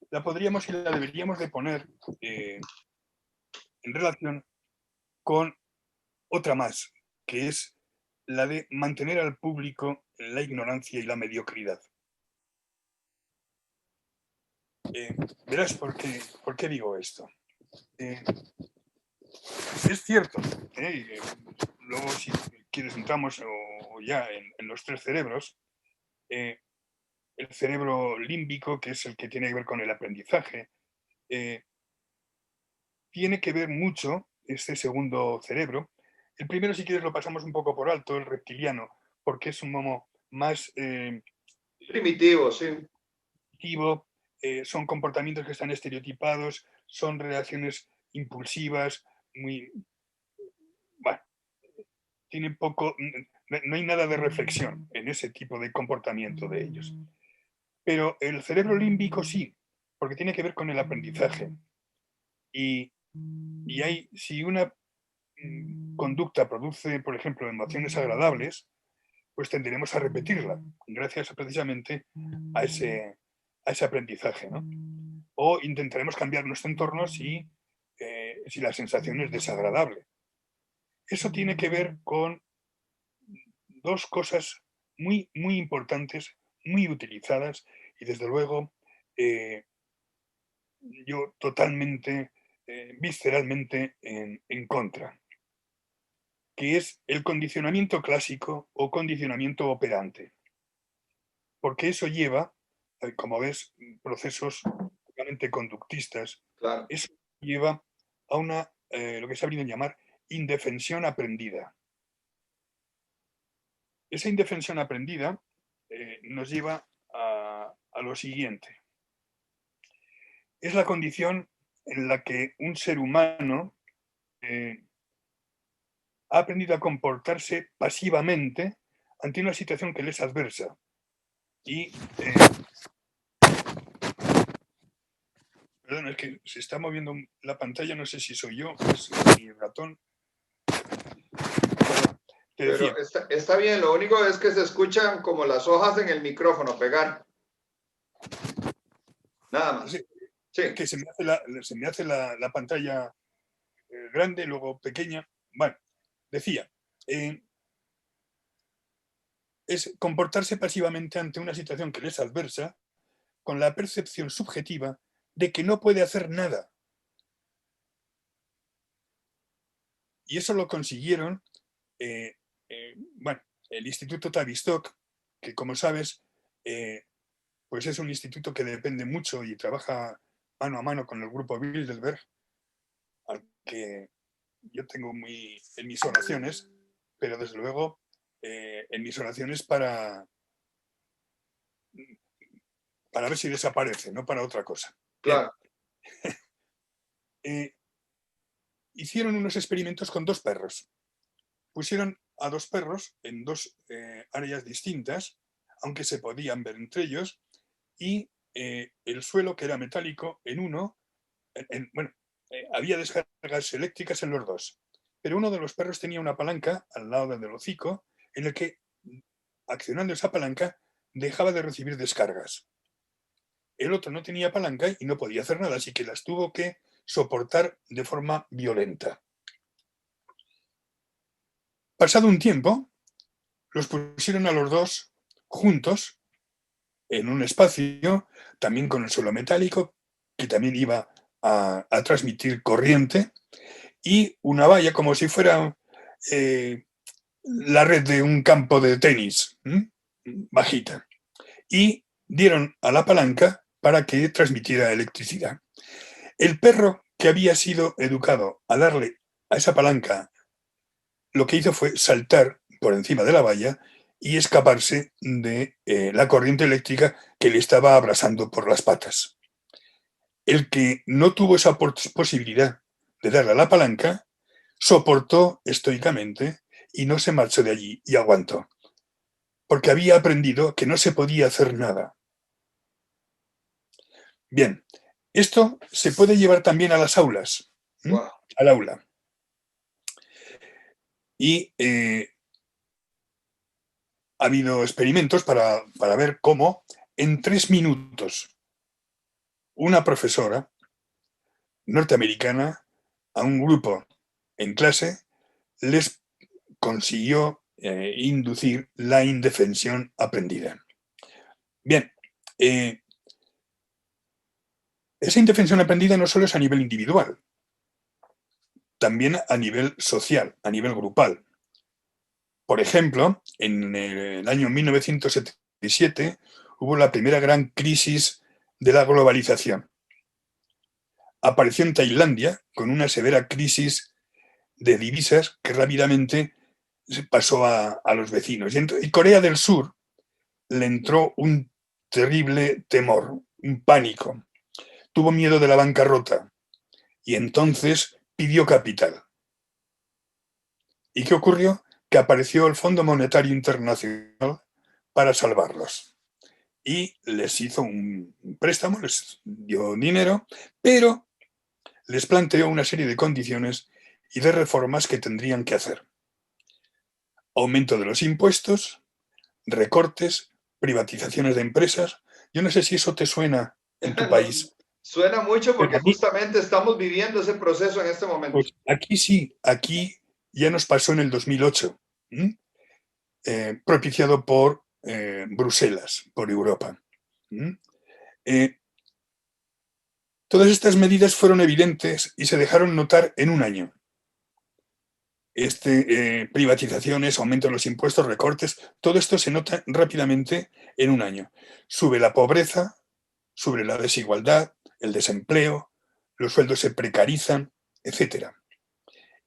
Speaker 2: la podríamos y la deberíamos de poner en relación con otra más, que es la de mantener al público en la ignorancia y la mediocridad. Verás por qué digo esto. Es cierto, luego si quieres entramos o ya en los tres cerebros, el cerebro límbico, que es el que tiene que ver con el aprendizaje, tiene que ver mucho este segundo cerebro. El primero, si quieres, lo pasamos un poco por alto, el reptiliano, porque es un momo más
Speaker 1: primitivo, sí.
Speaker 2: activo, son comportamientos que están estereotipados, son reacciones impulsivas, muy... Bueno, tienen poco... No hay nada de reflexión en ese tipo de comportamiento de ellos. Pero el cerebro límbico sí, porque tiene que ver con el aprendizaje. Y hay, si una conducta produce, por ejemplo, emociones agradables, pues tenderemos a repetirla, gracias precisamente a ese aprendizaje, ¿no? O intentaremos cambiar nuestro entorno si la sensación es desagradable. Eso tiene que ver con dos cosas muy, muy importantes, muy utilizadas y desde luego yo totalmente, visceralmente en contra, que es el condicionamiento clásico o condicionamiento operante. Porque eso lleva, como ves, procesos totalmente conductistas,
Speaker 1: Claro.
Speaker 2: eso lleva a una, lo que se ha venido a llamar indefensión aprendida. Esa indefensión aprendida nos lleva a lo siguiente. Es la condición en la que un ser humano ha aprendido a comportarse pasivamente ante una situación que le es adversa. Y, perdón, es que se está moviendo la pantalla, no sé si soy yo, es mi ratón. Te decía,
Speaker 1: Pero está bien, lo único es que se escuchan como las hojas en el micrófono pegar. Nada más.
Speaker 2: sí,
Speaker 1: Sí.
Speaker 2: es que se me hace la pantalla grande, luego pequeña. Bueno, decía, es comportarse pasivamente ante una situación que le es adversa con la percepción subjetiva de que no puede hacer nada. Y eso lo consiguieron, bueno, el Instituto Tavistock, que como sabes, pues es un instituto que depende mucho y trabaja mano a mano con el grupo Bilderberg, al que yo tengo en mis oraciones, pero desde luego en mis oraciones para ver si desaparece, no para otra cosa. Bien.
Speaker 1: Claro.
Speaker 2: Hicieron unos experimentos con dos perros. Pusieron a dos perros en dos áreas distintas, aunque se podían ver entre ellos, y el suelo, que era metálico, en uno, había descargas eléctricas en los dos, pero uno de los perros tenía una palanca al lado del hocico en el que, accionando esa palanca, dejaba de recibir descargas. El otro no tenía palanca y no podía hacer nada, así que las tuvo que soportar de forma violenta. Pasado un tiempo, los pusieron a los dos juntos en un espacio, también con el suelo metálico, que también iba a transmitir corriente, y una valla como si fuera la red de un campo de tenis, bajita. Y dieron a la palanca para que transmitiera electricidad. El perro, que había sido educado a darle a esa palanca, lo que hizo fue saltar por encima de la valla y escaparse de la corriente eléctrica que le estaba abrasando por las patas. El que no tuvo esa posibilidad de darle a la palanca, soportó estoicamente y no se marchó de allí y aguantó, porque había aprendido que no se podía hacer nada. Bien, esto se puede llevar también a las aulas,
Speaker 1: Wow.
Speaker 2: al aula. Y ha habido experimentos para ver cómo en 3 minutos una profesora norteamericana a un grupo en clase les consiguió inducir la indefensión aprendida. Bien, esa indefensión aprendida no solo es a nivel individual, también a nivel social, a nivel grupal. Por ejemplo, en el año 1977 hubo la primera gran crisis de la globalización. Apareció en Tailandia con una severa crisis de divisas que rápidamente pasó a los vecinos. Y Corea del Sur le entró un terrible temor, un pánico. Tuvo miedo de la bancarrota y entonces pidió capital. ¿Y qué ocurrió? Que apareció el Fondo Monetario Internacional para salvarlos. Y les hizo un préstamo, les dio dinero, pero les planteó una serie de condiciones y de reformas que tendrían que hacer. Aumento de los impuestos, recortes, privatizaciones de empresas. Yo no sé si eso te suena en tu país.
Speaker 1: Suena mucho porque
Speaker 2: Aquí,
Speaker 1: justamente estamos viviendo ese proceso en este momento.
Speaker 2: pues aquí sí, aquí ya nos pasó en el 2008, propiciado por Bruselas, por Europa. Todas estas medidas fueron evidentes y se dejaron notar en un año. Privatizaciones, aumento de los impuestos, recortes, todo esto se nota rápidamente en un año. Sube la pobreza, sube la desigualdad, el desempleo, los sueldos se precarizan, etc.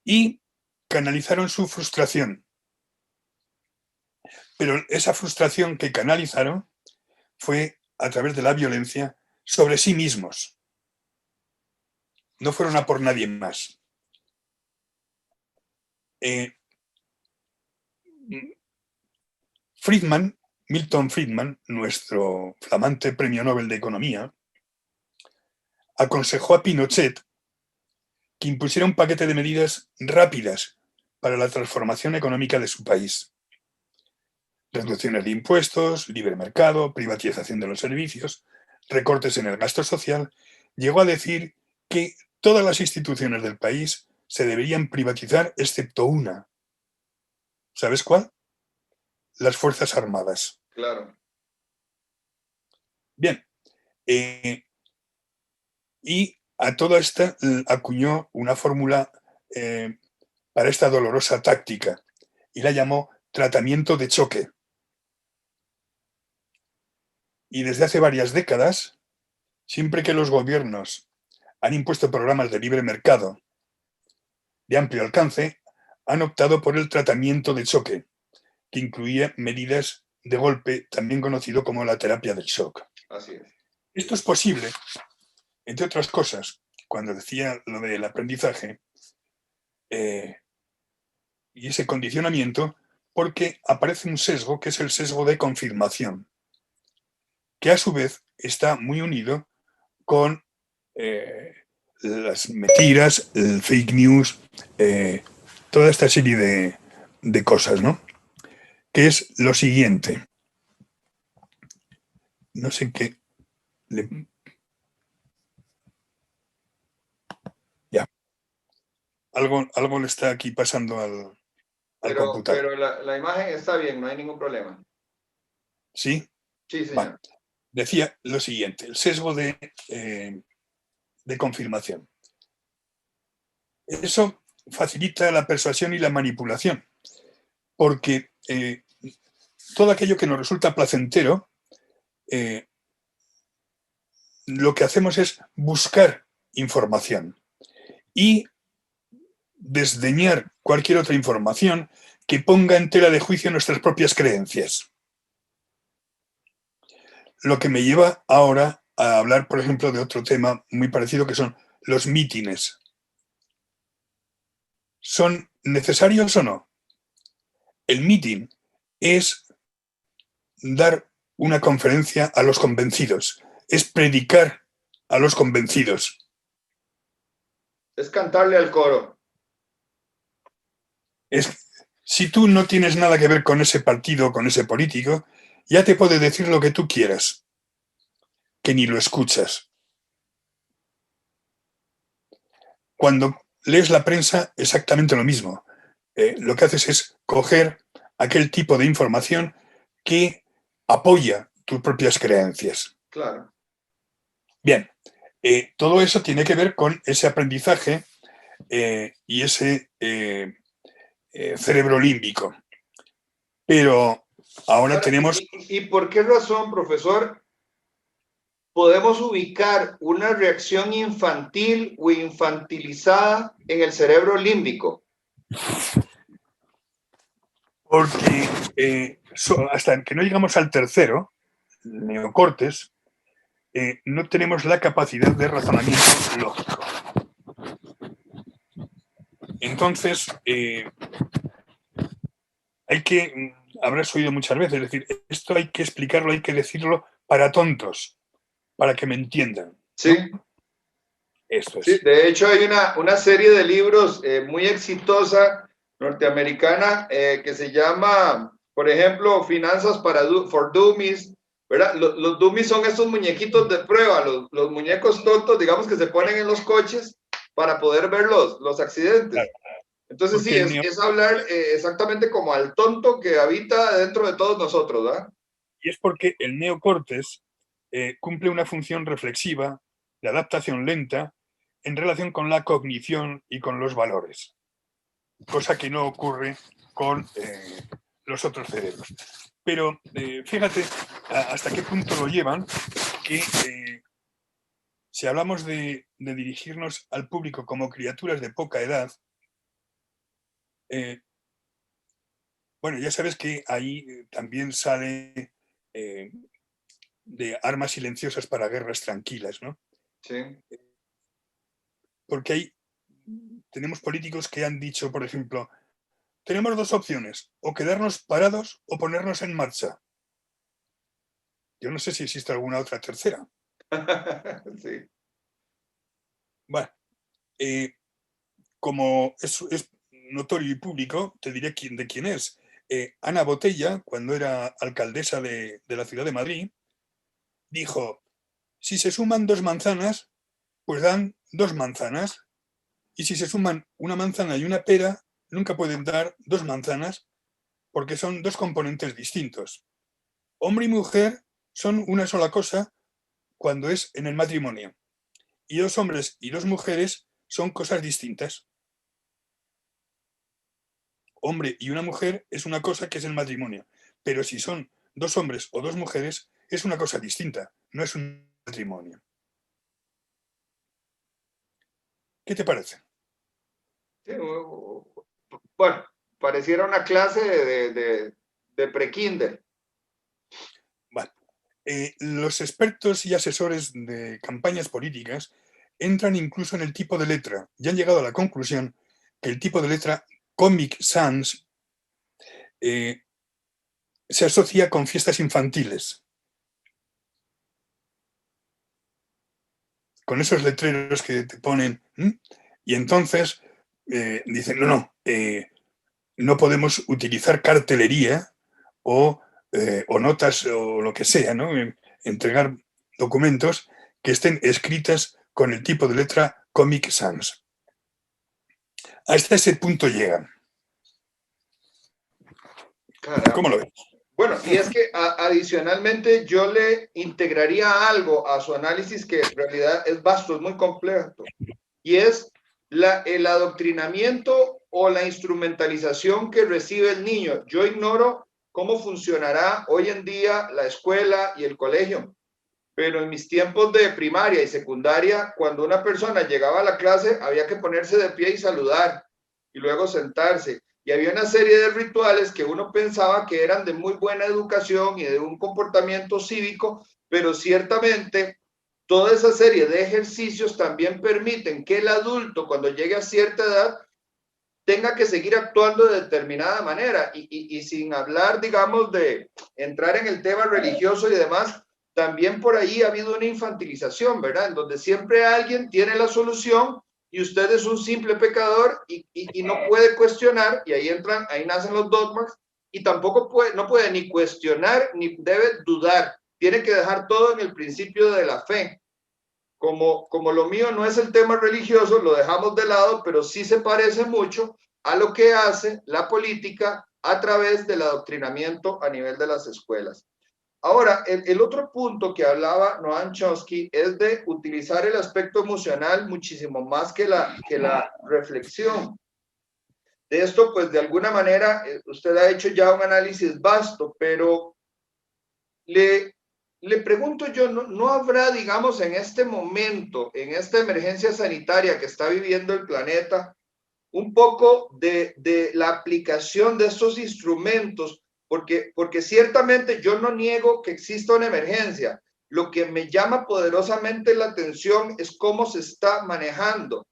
Speaker 2: Y canalizaron su frustración. Pero esa frustración que canalizaron fue a través de la violencia sobre sí mismos. No fueron a por nadie más. Milton Friedman, nuestro flamante premio Nobel de Economía, aconsejó a Pinochet que impusiera un paquete de medidas rápidas para la transformación económica de su país. Reducciones de impuestos, libre mercado, privatización de los servicios, recortes en el gasto social. Llegó a decir que todas las instituciones del país se deberían privatizar excepto una. ¿Sabes cuál? Las Fuerzas Armadas.
Speaker 1: Claro.
Speaker 2: Bien. Y a toda esta acuñó una fórmula para esta dolorosa táctica y la llamó tratamiento de choque. Y desde hace varias décadas, siempre que los gobiernos han impuesto programas de libre mercado de amplio alcance, han optado por el tratamiento de choque, que incluía medidas de golpe, también conocido como la terapia del shock.
Speaker 1: Así es.
Speaker 2: Esto es posible, entre otras cosas, cuando decía lo del aprendizaje, y ese condicionamiento, porque aparece un sesgo que es el sesgo de confirmación, que a su vez está muy unido con las mentiras, el fake news, toda esta serie de cosas, ¿no? Que es lo siguiente. No sé qué. Ya. Algo le está aquí pasando al computador.
Speaker 1: Pero la imagen está bien, no hay ningún problema.
Speaker 2: ¿Sí?
Speaker 1: Sí, señor.
Speaker 2: Vale. Decía lo siguiente, el sesgo de confirmación. Eso facilita la persuasión y la manipulación, porque todo aquello que nos resulta placentero, lo que hacemos es buscar información y desdeñar cualquier otra información que ponga en tela de juicio nuestras propias creencias. Lo que me lleva ahora a hablar, por ejemplo, de otro tema muy parecido, que son los mítines. ¿Son necesarios o no? El meeting es dar una conferencia a los convencidos, es predicar a los convencidos.
Speaker 1: Es cantarle al coro.
Speaker 2: Si tú no tienes nada que ver con ese partido o con ese político, ya te puede decir lo que tú quieras, que ni lo escuchas. Cuando lees la prensa, exactamente lo mismo. Lo que haces es coger aquel tipo de información que apoya tus propias creencias.
Speaker 1: Claro.
Speaker 2: Bien, todo eso tiene que ver con ese aprendizaje y ese cerebro límbico. Pero ahora
Speaker 1: Ahora,
Speaker 2: tenemos...
Speaker 1: ¿y por qué razón, profesor, podemos ubicar una reacción infantil o infantilizada en el cerebro límbico?
Speaker 2: Porque hasta que no llegamos al tercero, neocortes, no tenemos la capacidad de razonamiento lógico. Entonces, hay que, habrás oído muchas veces, es decir, esto hay que explicarlo, hay que decirlo para tontos, para que me entiendan.
Speaker 1: Sí.
Speaker 2: ¿No? Esto
Speaker 1: Sí,
Speaker 2: es.
Speaker 1: de hecho hay una serie de libros muy exitosa norteamericana que se llama, por ejemplo, Finanzas for Dummies, ¿verdad? Los dummies son estos muñequitos de prueba, los muñecos tontos, digamos, que se ponen en los coches para poder ver los accidentes.
Speaker 2: Claro,
Speaker 1: Entonces sí, es hablar exactamente como al tonto que habita dentro de todos nosotros, ¿verdad?
Speaker 2: y es porque el neocortes cumple una función reflexiva, de adaptación lenta, en relación con la cognición y con los valores, cosa que no ocurre con los otros cerebros. Pero fíjate hasta qué punto lo llevan, que si hablamos de dirigirnos al público como criaturas de poca edad, bueno, ya sabes que ahí también sale de armas silenciosas para guerras tranquilas, ¿no?
Speaker 1: Sí.
Speaker 2: Porque tenemos políticos que han dicho, por ejemplo, tenemos dos opciones, o quedarnos parados o ponernos en marcha. Yo no sé si existe alguna otra tercera.
Speaker 1: Sí.
Speaker 2: Bueno, como es notorio y público, te diré de quién es. Ana Botella, cuando era alcaldesa de la ciudad de Madrid, dijo, si se suman dos manzanas, pues dan dos manzanas. Y si se suman una manzana y una pera, nunca pueden dar dos manzanas porque son dos componentes distintos. Hombre y mujer son una sola cosa cuando es en el matrimonio. Y dos hombres y dos mujeres son cosas distintas. Hombre y una mujer es una cosa que es el matrimonio. Pero si son dos hombres o dos mujeres, es una cosa distinta, no es un matrimonio. ¿Qué te parece?
Speaker 1: Sí, bueno, pareciera una clase de pre-kinder.
Speaker 2: Vale. Los expertos y asesores de campañas políticas entran incluso en el tipo de letra y han llegado a la conclusión que el tipo de letra Comic Sans se asocia con fiestas infantiles. Con esos letreros que te ponen. Y entonces dicen, no podemos utilizar cartelería o notas o lo que sea, ¿no? Entregar documentos que estén escritas con el tipo de letra Comic Sans. Hasta ese punto llegan. ¿Cómo
Speaker 1: Caramba.
Speaker 2: lo ves?
Speaker 1: Bueno, y es que adicionalmente yo le integraría algo a su análisis que en realidad es vasto, es muy complejo, y es el adoctrinamiento o la instrumentalización que recibe el niño. Yo ignoro cómo funcionará hoy en día la escuela y el colegio, pero en mis tiempos de primaria y secundaria, cuando una persona llegaba a la clase, había que ponerse de pie y saludar, y luego sentarse. Y había una serie de rituales que uno pensaba que eran de muy buena educación y de un comportamiento cívico, pero ciertamente toda esa serie de ejercicios también permiten que el adulto, cuando llegue a cierta edad, tenga que seguir actuando de determinada manera y sin hablar, digamos, de entrar en el tema religioso y demás, también por ahí ha habido una infantilización, ¿verdad? En donde siempre alguien tiene la solución y usted es un simple pecador y no puede cuestionar, y ahí nacen los dogmas, y tampoco no puede ni cuestionar ni debe dudar. Tiene que dejar todo en el principio de la fe. Como lo mío no es el tema religioso, lo dejamos de lado, pero sí se parece mucho a lo que hace la política a través del adoctrinamiento a nivel de las escuelas. Ahora, el otro punto que hablaba Noam Chomsky es de utilizar el aspecto emocional muchísimo más que la reflexión. De esto, pues de alguna manera, usted ha hecho ya un análisis vasto, pero le pregunto yo, ¿no habrá, digamos, en este momento, en esta emergencia sanitaria que está viviendo el planeta, un poco de la aplicación de estos instrumentos? Porque ciertamente yo no niego que exista una emergencia. Lo que me llama poderosamente la atención es cómo se está manejando.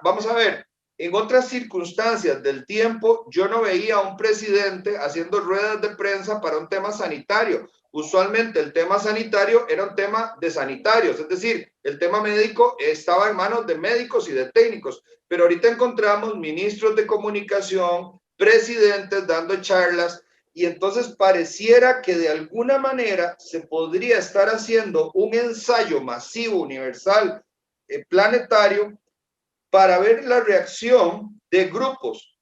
Speaker 1: Vamos a ver, en otras circunstancias del tiempo, yo no veía a un presidente haciendo ruedas de prensa para un tema sanitario. Usualmente el tema sanitario era un tema de sanitarios, es decir, el tema médico estaba en manos de médicos y de técnicos, pero ahorita encontramos ministros de comunicación, presidentes dando charlas, y entonces pareciera que de alguna manera se podría estar haciendo un ensayo masivo, universal, planetario, para ver la reacción de grupos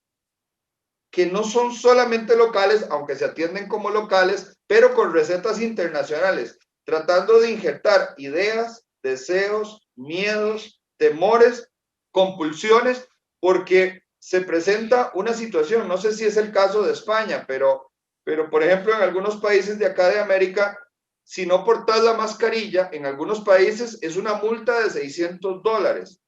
Speaker 1: que no son solamente locales, aunque se atienden como locales, pero con recetas internacionales, tratando de injertar ideas, deseos, miedos, temores, compulsiones, porque se presenta una situación, no sé si es el caso de España, pero por ejemplo en algunos países de acá de América, si no portas la mascarilla, en algunos países es una multa de $600.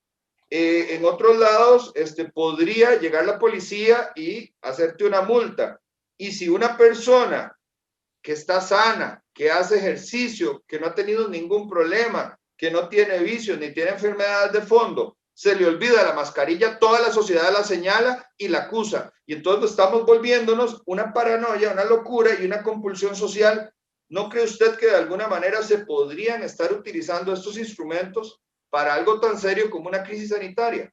Speaker 1: En otros lados, podría llegar la policía y hacerte una multa. Y si una persona que está sana, que hace ejercicio, que no ha tenido ningún problema, que no tiene vicios ni tiene enfermedades de fondo, se le olvida la mascarilla, toda la sociedad la señala y la acusa. Y entonces estamos volviéndonos una paranoia, una locura y una compulsión social. ¿No cree usted que de alguna manera se podrían estar utilizando estos instrumentos para algo tan serio como una crisis sanitaria?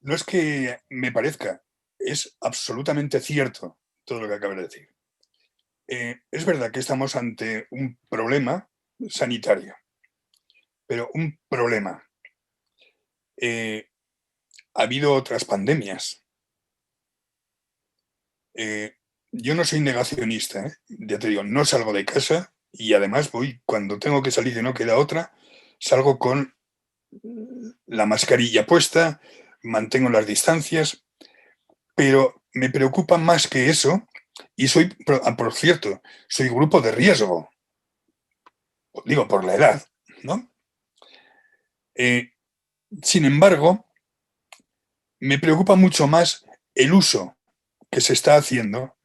Speaker 2: No es que me parezca, es absolutamente cierto todo lo que acabas de decir. Es verdad que estamos ante un problema sanitario, pero un problema. Ha habido otras pandemias. Yo no soy negacionista, ya te digo, no salgo de casa y además voy, cuando tengo que salir y no queda otra, salgo con la mascarilla puesta, mantengo las distancias, pero me preocupa más que eso, y soy, por cierto, soy grupo de riesgo, digo, por la edad, ¿no? Sin embargo, me preocupa mucho más el uso que se está haciendo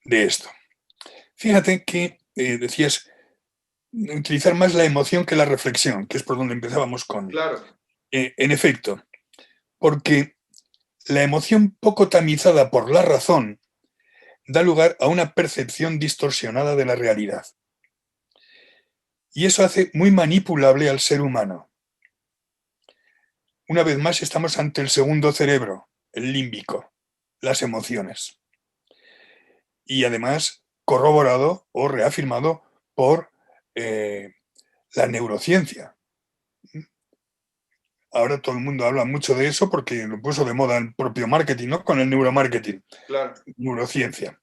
Speaker 2: de esto. Fíjate que decías utilizar más la emoción que la reflexión, que es por donde empezábamos con...
Speaker 1: Claro.
Speaker 2: En efecto, porque la emoción poco tamizada por la razón da lugar a una percepción distorsionada de la realidad. Y eso hace muy manipulable al ser humano. Una vez más estamos ante el segundo cerebro, el límbico, las emociones. Y además corroborado o reafirmado por la neurociencia. Ahora todo el mundo habla mucho de eso porque lo puso de moda el propio marketing, ¿no? Con el neuromarketing.
Speaker 1: Claro.
Speaker 2: Neurociencia.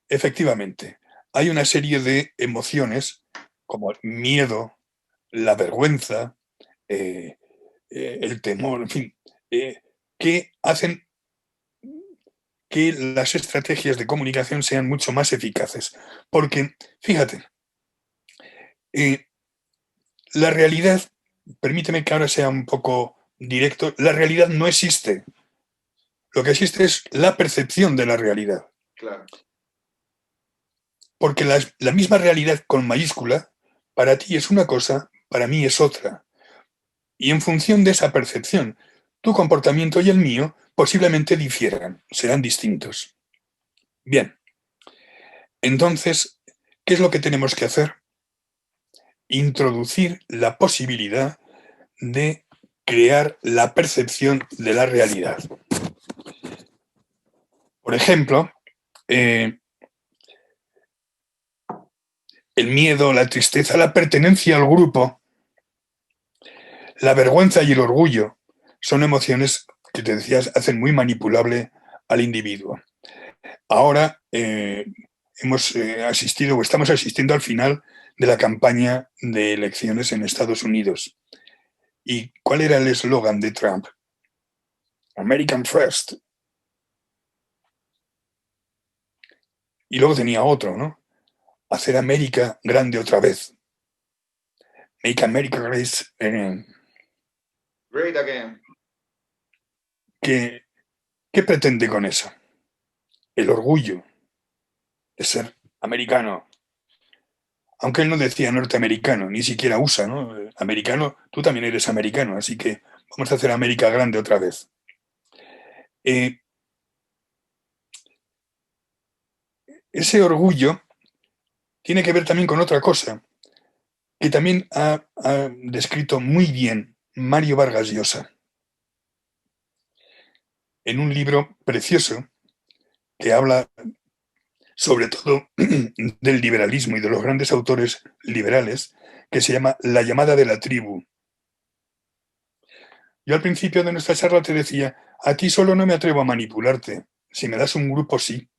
Speaker 2: Efectivamente, hay una serie de emociones como el miedo, la vergüenza, el temor, en fin, que hacen que las estrategias de comunicación sean mucho más eficaces. Porque, fíjate, la realidad, permíteme que ahora sea un poco directo, la realidad no existe. Lo que existe es la percepción de la realidad.
Speaker 1: Claro.
Speaker 2: Porque la misma realidad con mayúscula, para ti es una cosa, para mí es otra. Y en función de esa percepción, tu comportamiento y el mío posiblemente difieran, serán distintos. Bien, entonces, ¿qué es lo que tenemos que hacer? Introducir la posibilidad de crear la percepción de la realidad. Por ejemplo, el miedo, la tristeza, la pertenencia al grupo, la vergüenza y el orgullo son emociones que, te decías, hacen muy manipulable al individuo. Ahora hemos asistido o estamos asistiendo al final de la campaña de elecciones en Estados Unidos. ¿Y cuál era el eslogan de Trump? American First. Y luego tenía otro, ¿no? Hacer América grande otra vez. Make America great again.
Speaker 1: Great again.
Speaker 2: ¿Qué pretende con eso? El orgullo de ser americano. Aunque él no decía norteamericano, ni siquiera USA, ¿no? Americano, tú también eres americano, así que vamos a hacer América grande otra vez. Ese orgullo tiene que ver también con otra cosa, que también ha descrito muy bien Mario Vargas Llosa en un libro precioso que habla sobre todo del liberalismo y de los grandes autores liberales, que se llama La llamada de la tribu. Yo al principio de nuestra charla te decía, a ti solo no me atrevo a manipularte, si me das un grupo sí.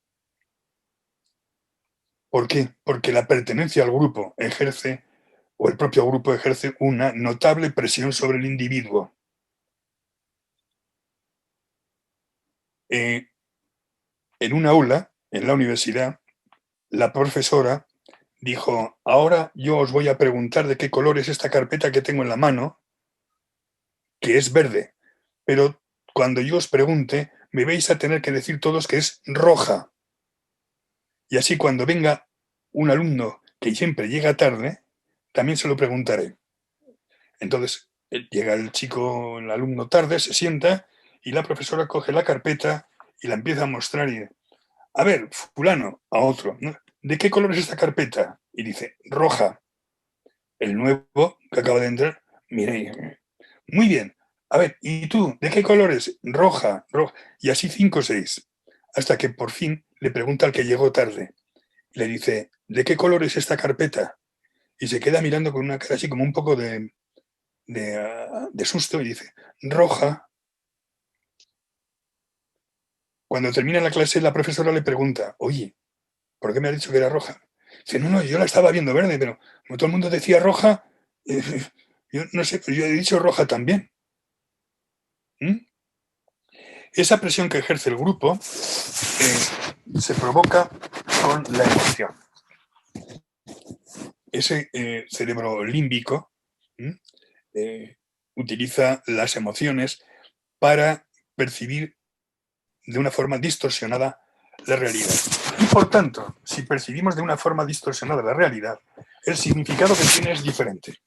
Speaker 2: ¿Por qué? Porque la pertenencia al grupo ejerce, o el propio grupo ejerce, una notable presión sobre el individuo. En un aula, en la universidad, la profesora dijo, ahora yo os voy a preguntar de qué color es esta carpeta que tengo en la mano, que es verde, pero cuando yo os pregunte, me vais a tener que decir todos que es roja. Y así cuando venga un alumno que siempre llega tarde, también se lo preguntaré. Entonces, llega el chico, el alumno tarde, se sienta y la profesora coge la carpeta y la empieza a mostrar y a ver, fulano, a otro, ¿no? ¿De qué color es esta carpeta? Y dice, roja. El nuevo que acaba de entrar, mire, muy bien. A ver, ¿y tú? ¿De qué color es? Roja, roja. Y así 5 o 6. Hasta que por fin le pregunta al que llegó tarde. Y le dice, ¿de qué color es esta carpeta? Y se queda mirando con una cara así como un poco de susto y dice, roja. Cuando termina la clase, la profesora le pregunta, oye, ¿por qué me ha dicho que era roja? Dice, no, yo la estaba viendo verde, pero como todo el mundo decía roja, yo no sé, pero yo he dicho roja también. ¿Mm? Esa presión que ejerce el grupo se provoca con la emoción. Ese cerebro límbico utiliza las emociones para percibir de una forma distorsionada la realidad. Y por tanto, si percibimos de una forma distorsionada la realidad, el significado que tiene es diferente.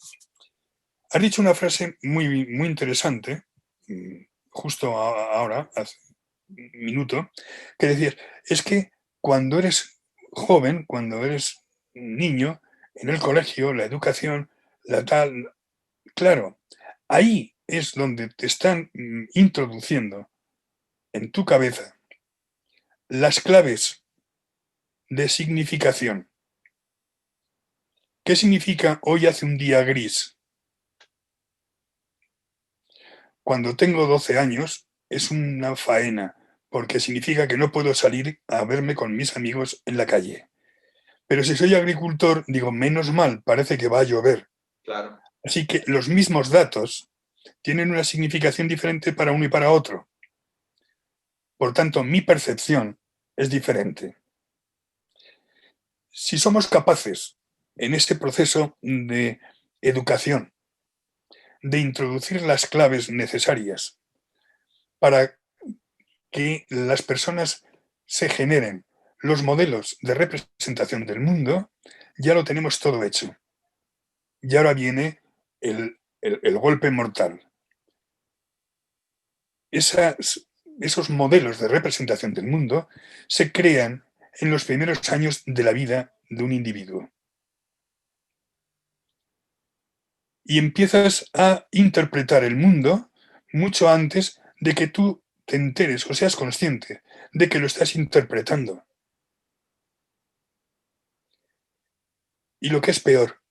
Speaker 2: Has dicho una frase muy, muy interesante, justo ahora, hace un minuto, que decías, es que cuando eres joven, cuando eres niño, en el colegio, la educación, la tal, claro, ahí es donde te están introduciendo en tu cabeza las claves de significación. ¿Qué significa hoy hace un día gris? Cuando tengo 12 años es una faena, porque significa que no puedo salir a verme con mis amigos en la calle. Pero si soy agricultor, digo, menos mal, parece que va a llover.
Speaker 1: Claro.
Speaker 2: Así que los mismos datos tienen una significación diferente para uno y para otro. Por tanto, mi percepción es diferente. Si somos capaces, en este proceso de educación, de introducir las claves necesarias para que las personas se generen los modelos de representación del mundo, ya lo tenemos todo hecho. Y ahora viene el golpe mortal. Esos modelos de representación del mundo se crean en los primeros años de la vida de un individuo. y empiezas a interpretar el mundo mucho antes de que tú te enteres o seas consciente de que lo estás interpretando. Y lo que es peor,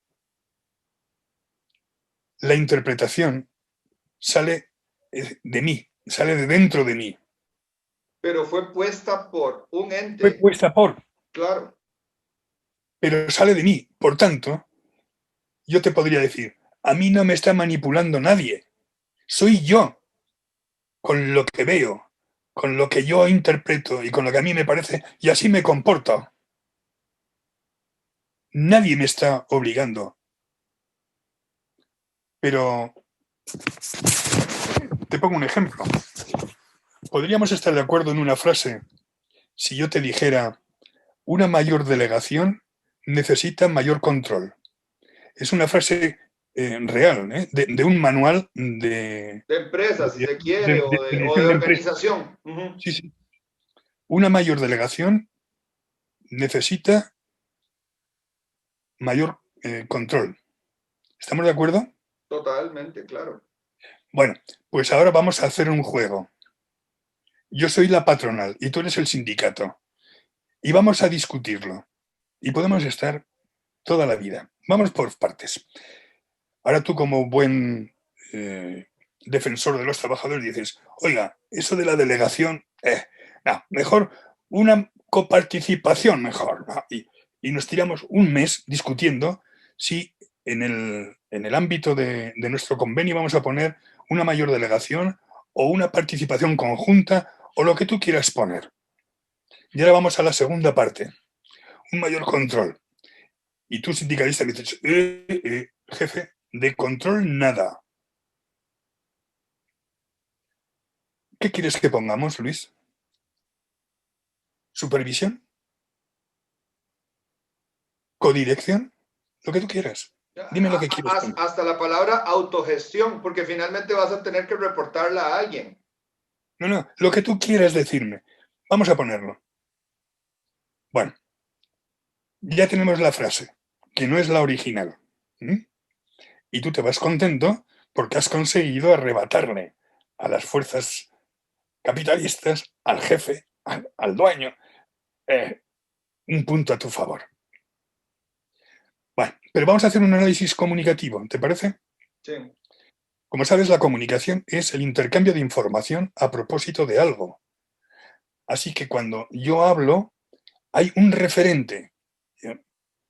Speaker 2: la interpretación sale de mí, sale de dentro de mí.
Speaker 1: Pero fue puesta por un
Speaker 2: Fue
Speaker 1: ente,
Speaker 2: puesta por,
Speaker 1: claro.
Speaker 2: pero sale de mí. Por tanto, yo te podría decir, a mí no me está manipulando nadie. Soy yo, con lo que veo, con lo que yo interpreto y con lo que a mí me parece, y así me comporto. Nadie me está obligando. Pero te pongo un ejemplo. Podríamos estar de acuerdo en una frase si yo te dijera, una mayor delegación necesita mayor control. Es una frase real, de un manual
Speaker 1: De empresa, si se quiere, o
Speaker 2: dirección
Speaker 1: de
Speaker 2: de empresa.
Speaker 1: organización. Ujú.
Speaker 2: Sí, sí. Una mayor delegación necesita mayor control. ¿Estamos de acuerdo?
Speaker 1: Totalmente, claro.
Speaker 2: Bueno, pues ahora vamos a hacer un juego. Yo soy la patronal y tú eres el sindicato. Y vamos a discutirlo. Y podemos estar toda la vida. Vamos por partes. Ahora tú, como buen defensor de los trabajadores, dices, oiga, eso de la delegación, no, mejor una coparticipación mejor, ¿no? Y nos tiramos un mes discutiendo si en el ámbito de nuestro convenio vamos a poner una mayor delegación o una participación conjunta o lo que tú quieras poner. Y ahora vamos a la segunda parte, un mayor control. Y tú, sindicalista, me dices, jefe, de control nada. ¿Qué quieres que pongamos, Luis? ¿Supervisión? ¿Codirección? Lo que tú quieras. Dime lo que quieres poner.
Speaker 1: Hasta la palabra autogestión, porque finalmente vas a tener que reportarla a alguien.
Speaker 2: No, no, lo que tú quieras decirme. Vamos a ponerlo. Bueno, ya tenemos la frase, que no es la original. Y tú te vas contento porque has conseguido arrebatarle a las fuerzas capitalistas, al jefe, al dueño, un punto a tu favor. Bueno, pero vamos a hacer un análisis comunicativo, ¿te parece?
Speaker 1: Sí.
Speaker 2: Como sabes, la comunicación es el intercambio de información a propósito de algo. Así que cuando yo hablo, hay un referente.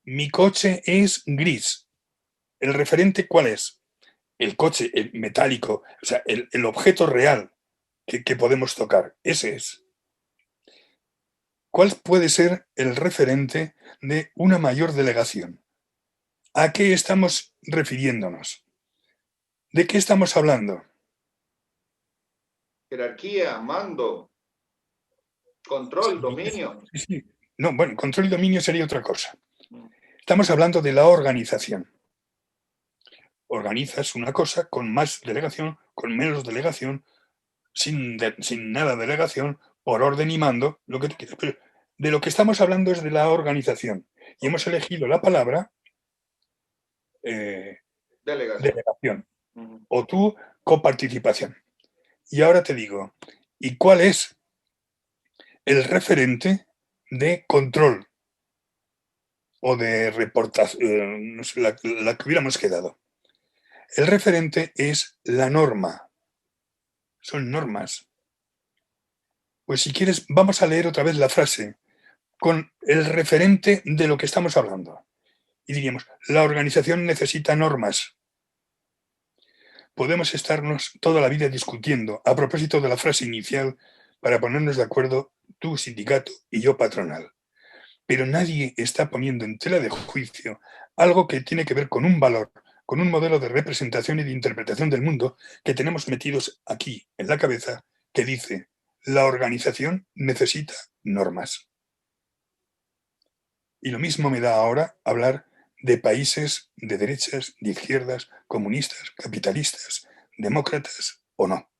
Speaker 2: Mi coche es gris. ¿El referente cuál es? El coche, el metálico, o sea, el objeto real que podemos tocar. Ese es. ¿Cuál puede ser el referente de una mayor delegación? ¿A qué estamos refiriéndonos? ¿De qué estamos hablando?
Speaker 1: Jerarquía, mando, control, dominio.
Speaker 2: Sí, sí. No, bueno, control y dominio sería otra cosa.
Speaker 1: Mm.
Speaker 2: Estamos hablando de la organización. Organizas una cosa con más delegación, con menos delegación, sin nada de delegación, por orden y mando, lo que tú quieras. Pero de lo que estamos hablando es de la organización. Y hemos elegido la palabra
Speaker 1: Delegación.
Speaker 2: delegación. O tú, coparticipación. Y ahora te digo, ¿y cuál es el referente de control o de reportaje, no sé, la que hubiéramos quedado? El referente es la norma. Son normas. Pues si quieres, vamos a leer otra vez la frase con el referente de lo que estamos hablando. Y diríamos, la organización necesita normas. Podemos estarnos toda la vida discutiendo a propósito de la frase inicial para ponernos de acuerdo tú, sindicato, y yo, patronal. Pero nadie está poniendo en tela de juicio algo que tiene que ver con un valor, con un modelo de representación y de interpretación del mundo que tenemos metidos aquí en la cabeza, que dice, la organización necesita normas. Y lo mismo me da ahora hablar de países de derechas, de izquierdas, comunistas, capitalistas, demócratas o no.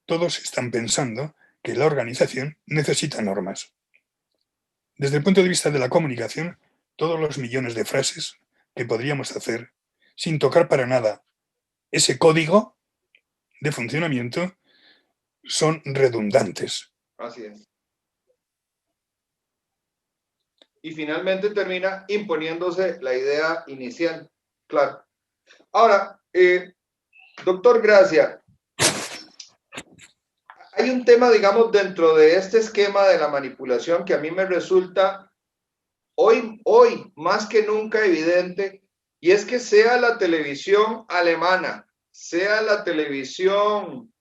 Speaker 2: Todos están pensando que la organización necesita normas. Desde el punto de vista de la comunicación, todos los millones de frases que podríamos hacer sin tocar para nada ese código de funcionamiento son redundantes.
Speaker 1: Así es. Y finalmente termina imponiéndose la idea inicial. Claro. Ahora, doctor Gracia, hay un tema, digamos, dentro de este esquema de la manipulación que a mí me resulta hoy más que nunca evidente, y es que sea la televisión alemana, sea la televisión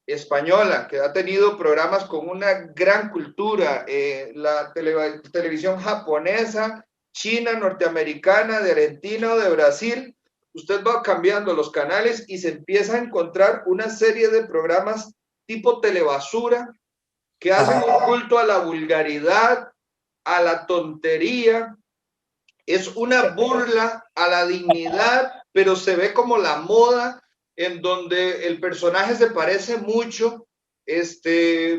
Speaker 1: española, que ha tenido programas con una gran cultura, la televisión japonesa, china, norteamericana, de Argentina o de Brasil, usted va cambiando los canales y se empieza a encontrar una serie de programas tipo telebasura que hacen un culto a la vulgaridad, a la tontería, es una burla a la dignidad, pero se ve como la moda en donde el personaje se parece mucho,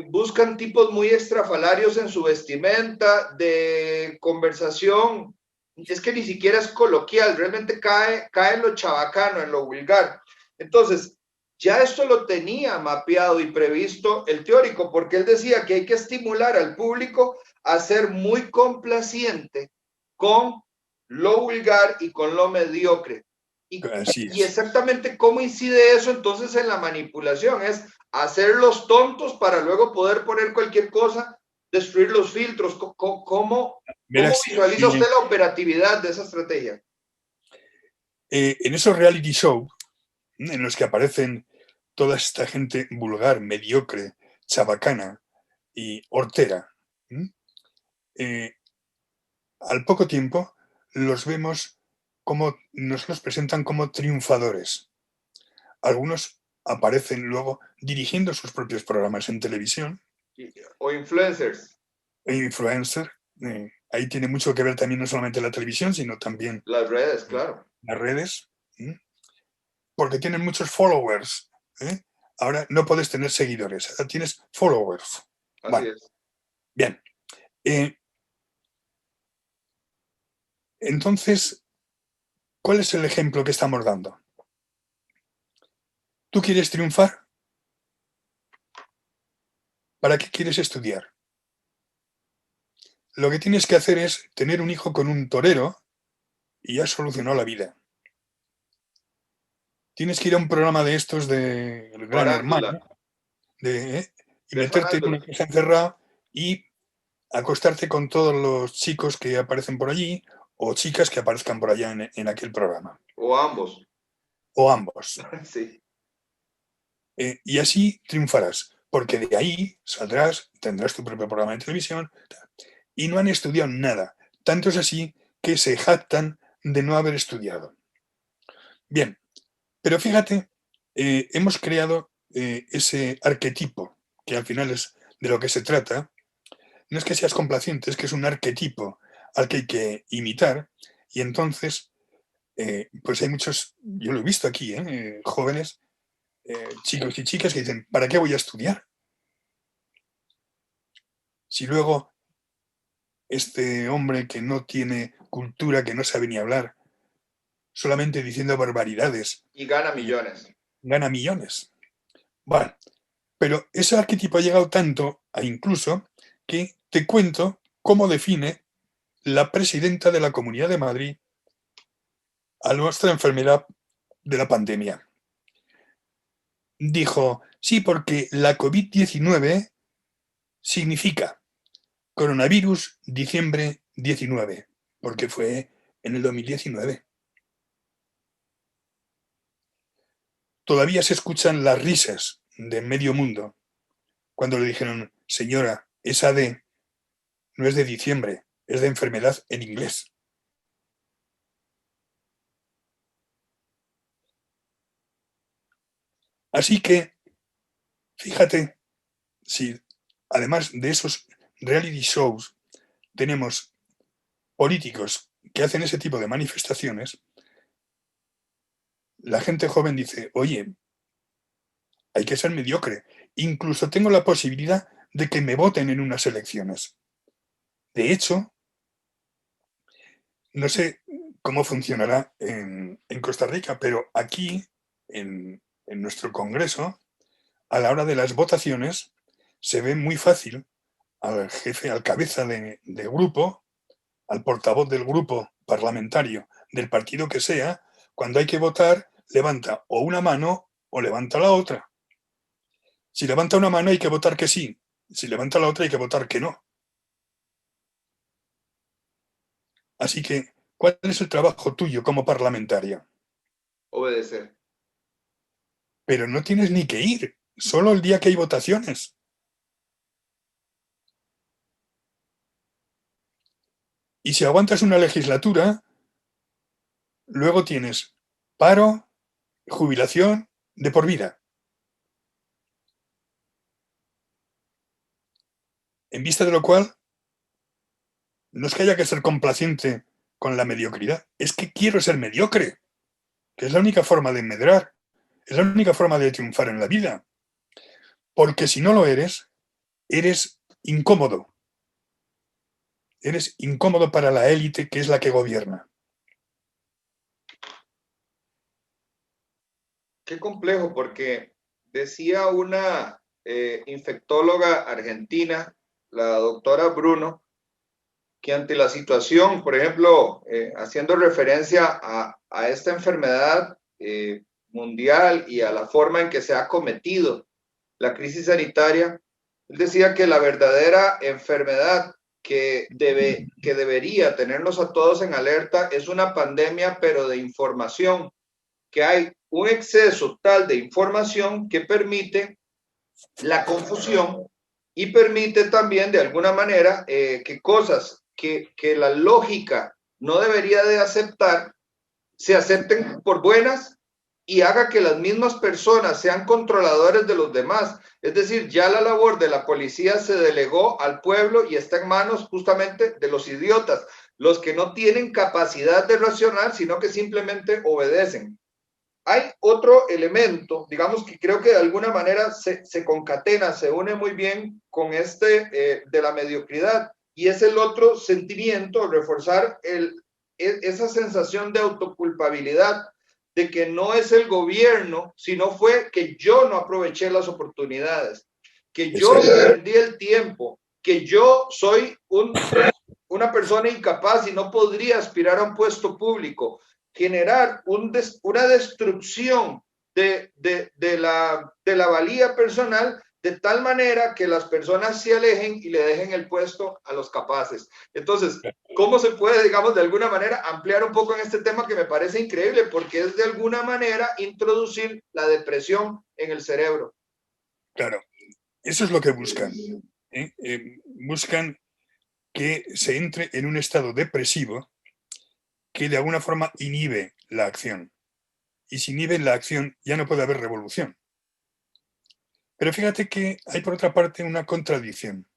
Speaker 1: buscan tipos muy estrafalarios en su vestimenta, de conversación, es que ni siquiera es coloquial, realmente cae en lo chabacano, en lo vulgar. Entonces, ya esto lo tenía mapeado y previsto el teórico, porque él decía que hay que estimular al público a ser muy complaciente con lo vulgar y con lo mediocre. Y exactamente cómo incide eso entonces en la manipulación, es hacer los tontos para luego poder poner cualquier cosa, destruir los filtros. ¿Cómo visualiza usted la operatividad de esa estrategia?
Speaker 2: En esos reality shows en los que aparecen toda esta gente vulgar, mediocre, chabacana y hortera, al poco tiempo los vemos como nos los presentan como triunfadores. Algunos aparecen luego dirigiendo sus propios programas en televisión.
Speaker 1: O influencers.
Speaker 2: Influencer. Ahí tiene mucho que ver también no solamente la televisión, sino también
Speaker 1: las redes, claro.
Speaker 2: Las redes. Porque tienen muchos followers. Ahora no puedes tener seguidores, ahora tienes followers.
Speaker 1: Así bueno, es.
Speaker 2: Bien. Entonces, ¿cuál es el ejemplo que estamos dando? ¿Tú quieres triunfar? ¿Para qué quieres estudiar? Lo que tienes que hacer es tener un hijo con un torero y ya solucionó la vida. Tienes que ir a un programa de estos de El Gran Hermano y meterte en una casa encerrada y acostarte con todos los chicos que aparecen por allí o chicas que aparezcan por allá en aquel programa.
Speaker 1: O ambos.
Speaker 2: O ambos.
Speaker 1: Sí.
Speaker 2: Y así triunfarás, porque de ahí saldrás, tendrás tu propio programa de televisión y no han estudiado nada. Tanto es así que se jactan de no haber estudiado. Bien, pero fíjate, hemos creado ese arquetipo, que al final es de lo que se trata. No es que seas complaciente, es que es un arquetipo al que hay que imitar, y entonces, pues hay muchos, yo lo he visto aquí, jóvenes, chicos y chicas que dicen, ¿para qué voy a estudiar? Si luego este hombre que no tiene cultura, que no sabe ni hablar, solamente diciendo barbaridades.
Speaker 1: Y gana millones.
Speaker 2: Gana millones. Bueno, pero ese arquetipo ha llegado tanto a incluso que te cuento cómo define la presidenta de la Comunidad de Madrid a nuestra enfermedad de la pandemia. Dijo, sí, porque la COVID-19 significa coronavirus diciembre 19, porque fue en el 2019. Todavía se escuchan las risas de medio mundo cuando le dijeron, señora, esa D no es de diciembre, es de enfermedad en inglés. Así que, fíjate, si además de esos reality shows tenemos políticos que hacen ese tipo de manifestaciones, la gente joven dice, oye, hay que ser mediocre. Incluso tengo la posibilidad de que me voten en unas elecciones. De hecho, no sé cómo funcionará en Costa Rica, pero aquí, en nuestro Congreso, a la hora de las votaciones, se ve muy fácil al jefe, al cabeza de grupo, al portavoz del grupo parlamentario del partido que sea, cuando hay que votar, levanta o una mano o levanta la otra. Si levanta una mano hay que votar que sí, si levanta la otra hay que votar que no. Así que, ¿cuál es el trabajo tuyo como parlamentaria?
Speaker 1: Obedecer.
Speaker 2: Pero no tienes ni que ir, solo el día que hay votaciones. Y si aguantas una legislatura, luego tienes paro, jubilación de por vida. En vista de lo cual, no es que haya que ser complaciente con la mediocridad, es que quiero ser mediocre, que es la única forma de medrar, es la única forma de triunfar en la vida. Porque si no lo eres, eres incómodo. Eres incómodo para la élite que es la que gobierna.
Speaker 1: Qué complejo, porque decía una infectóloga argentina, la doctora Bruno, que ante la situación, por ejemplo, haciendo referencia a esta enfermedad mundial y a la forma en que se ha cometido la crisis sanitaria, él decía que la verdadera enfermedad que debería tenernos a todos en alerta es una pandemia, pero de información, que hay un exceso tal de información que permite la confusión y permite también de alguna manera que cosas que la lógica no debería de aceptar se acepten por buenas y haga que las mismas personas sean controladores de los demás. Es decir, ya la labor de la policía se delegó al pueblo y está en manos justamente de los idiotas, los que no tienen capacidad de racionar, sino que simplemente obedecen. Hay otro elemento, digamos, que creo que de alguna manera se concatena, se une muy bien con de la mediocridad, y es el otro sentimiento, reforzar esa sensación de autoculpabilidad, de que no es el gobierno, sino fue que yo no aproveché las oportunidades, que yo perdí el tiempo, que yo soy una persona incapaz y no podría aspirar a un puesto público, generar una destrucción de la valía personal, de tal manera que las personas se alejen y le dejen el puesto a los capaces. Entonces, ¿cómo se puede, digamos, de alguna manera ampliar un poco en este tema que me parece increíble? Porque es de alguna manera introducir la depresión en el cerebro.
Speaker 2: Claro, eso es lo que buscan. Buscan que se entre en un estado depresivo que de alguna forma inhibe la acción. Y si inhibe la acción, ya no puede haber revolución. Pero fíjate que hay por otra parte una contradicción.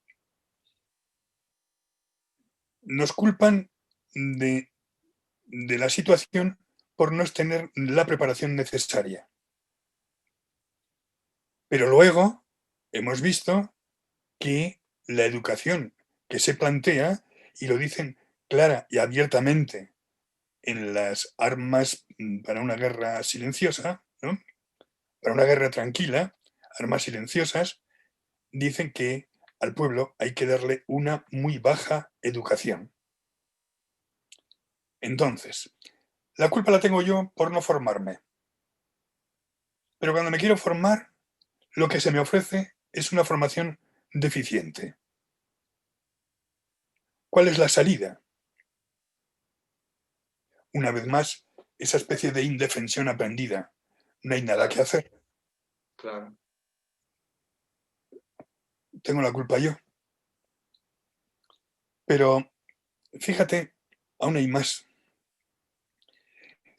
Speaker 2: Nos culpan de la situación por no tener la preparación necesaria. Pero luego hemos visto que la educación que se plantea, y lo dicen clara y abiertamente en las armas para una guerra silenciosa, ¿no? Para una guerra tranquila, armas silenciosas, dicen que al pueblo hay que darle una muy baja educación. Entonces, la culpa la tengo yo por no formarme. Pero cuando me quiero formar, lo que se me ofrece es una formación deficiente. ¿Cuál es la salida? Una vez más, esa especie de indefensión aprendida. No hay nada que hacer.
Speaker 1: Claro.
Speaker 2: Tengo la culpa yo. Pero, fíjate, aún hay más.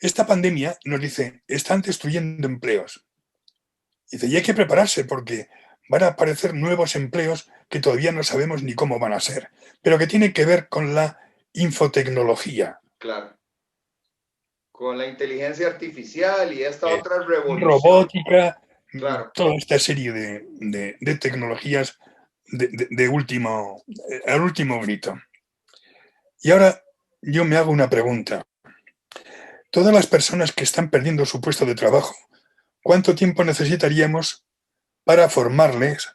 Speaker 2: Esta pandemia nos dice, están destruyendo empleos. Dice, y hay que prepararse porque van a aparecer nuevos empleos que todavía no sabemos ni cómo van a ser, pero que tienen que ver con la infotecnología.
Speaker 1: Claro. Con la inteligencia artificial y esta otra revolución.
Speaker 2: Robótica,
Speaker 1: Claro.
Speaker 2: toda esta serie de tecnologías de último, al último grito. Y ahora yo me hago una pregunta. todas las personas que están perdiendo su puesto de trabajo, ¿cuánto tiempo necesitaríamos para formarles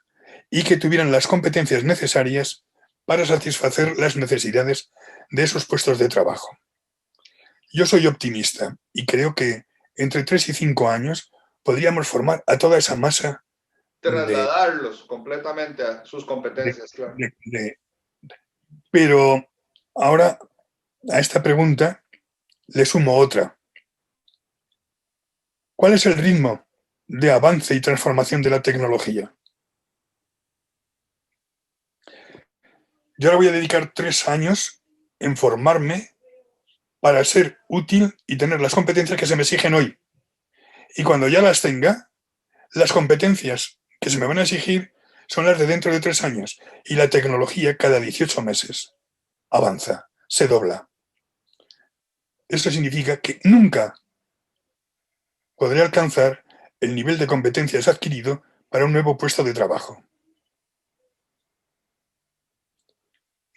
Speaker 2: y que tuvieran las competencias necesarias para satisfacer las necesidades de esos puestos de trabajo? Yo soy optimista y creo que entre 3 y 5 años podríamos formar a toda esa masa de...
Speaker 1: Trasladarlos completamente a sus competencias, claro.
Speaker 2: Pero ahora a esta pregunta le sumo otra. ¿Cuál es el ritmo de avance y transformación de la tecnología? Yo ahora voy a dedicar 3 años en formarme para ser útil y tener las competencias que se me exigen hoy. Y cuando ya las tenga, las competencias que se me van a exigir son las de dentro de 3 años. Y la tecnología cada 18 meses avanza, se dobla. Esto significa que nunca podré alcanzar el nivel de competencias adquirido para un nuevo puesto de trabajo.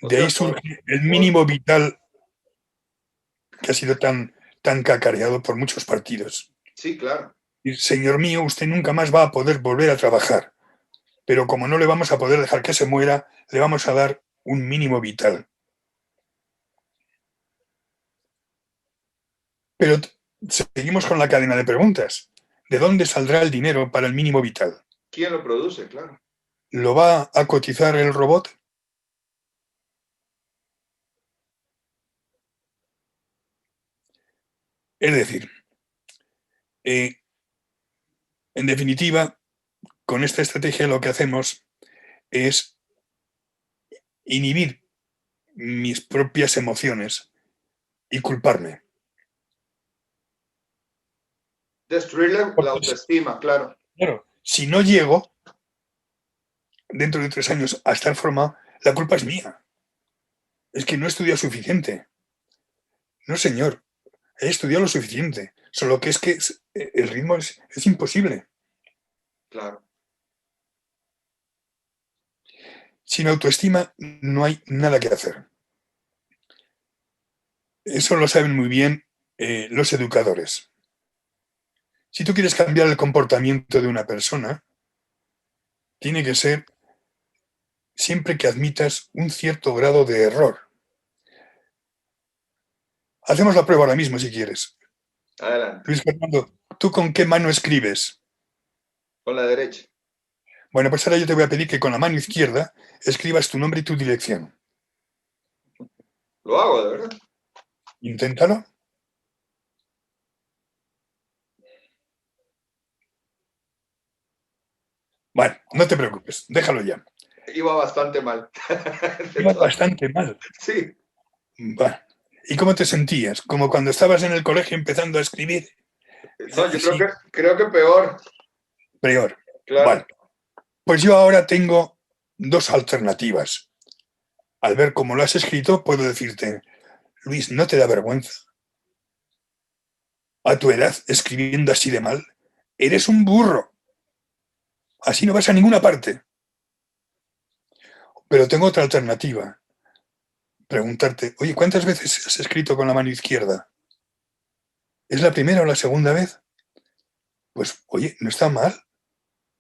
Speaker 1: O
Speaker 2: De ahí
Speaker 1: sea,
Speaker 2: surge el mínimo vital que ha sido tan cacareado por muchos partidos.
Speaker 1: sí, claro.
Speaker 2: Y, señor mío, usted nunca más va a poder volver a trabajar, pero como no le vamos a poder dejar que se muera, le vamos a dar un mínimo vital. Pero seguimos con la cadena de preguntas. ¿De dónde saldrá el dinero para el mínimo vital?
Speaker 1: ¿Quién lo produce? Claro.
Speaker 2: ¿Lo va a cotizar el robot? Es decir, en definitiva, con esta estrategia lo que hacemos es inhibir mis propias emociones y culparme.
Speaker 1: Destruirle la
Speaker 2: Porque,
Speaker 1: autoestima, claro.
Speaker 2: claro, si no llego dentro de 3 años a estar formado, la culpa es mía. Es que no he estudiado suficiente. No, señor, he estudiado lo suficiente. Solo que el ritmo es imposible.
Speaker 1: Claro.
Speaker 2: Sin autoestima no hay nada que hacer. Eso lo saben muy bien los educadores. Si tú quieres cambiar el comportamiento de una persona, tiene que ser siempre que admitas un cierto grado de error. Hacemos la prueba ahora mismo si quieres.
Speaker 1: Adelante.
Speaker 2: Luis Fernando, ¿tú con qué mano escribes?
Speaker 1: Con la derecha.
Speaker 2: Bueno, pues ahora yo te voy a pedir que con la mano izquierda escribas tu nombre y tu dirección.
Speaker 1: Lo hago, de verdad.
Speaker 2: Inténtalo. Bueno, no te preocupes, déjalo ya.
Speaker 1: Iba bastante mal.
Speaker 2: Iba bastante mal.
Speaker 1: Sí.
Speaker 2: Bueno, ¿y cómo te sentías? ¿Como cuando estabas en el colegio empezando a escribir?
Speaker 1: No, yo
Speaker 2: Así,
Speaker 1: creo que peor.
Speaker 2: peor.
Speaker 1: Claro.
Speaker 2: Bueno, pues yo ahora tengo 2 alternativas. Al ver cómo lo has escrito, puedo decirte, Luis, ¿no te da vergüenza? A tu edad, escribiendo así de mal, eres un burro. Así no vas a ninguna parte. Pero tengo otra alternativa. Preguntarte, oye, ¿cuántas veces has escrito con la mano izquierda? ¿Es la primera o la segunda vez? Pues, oye, no está mal.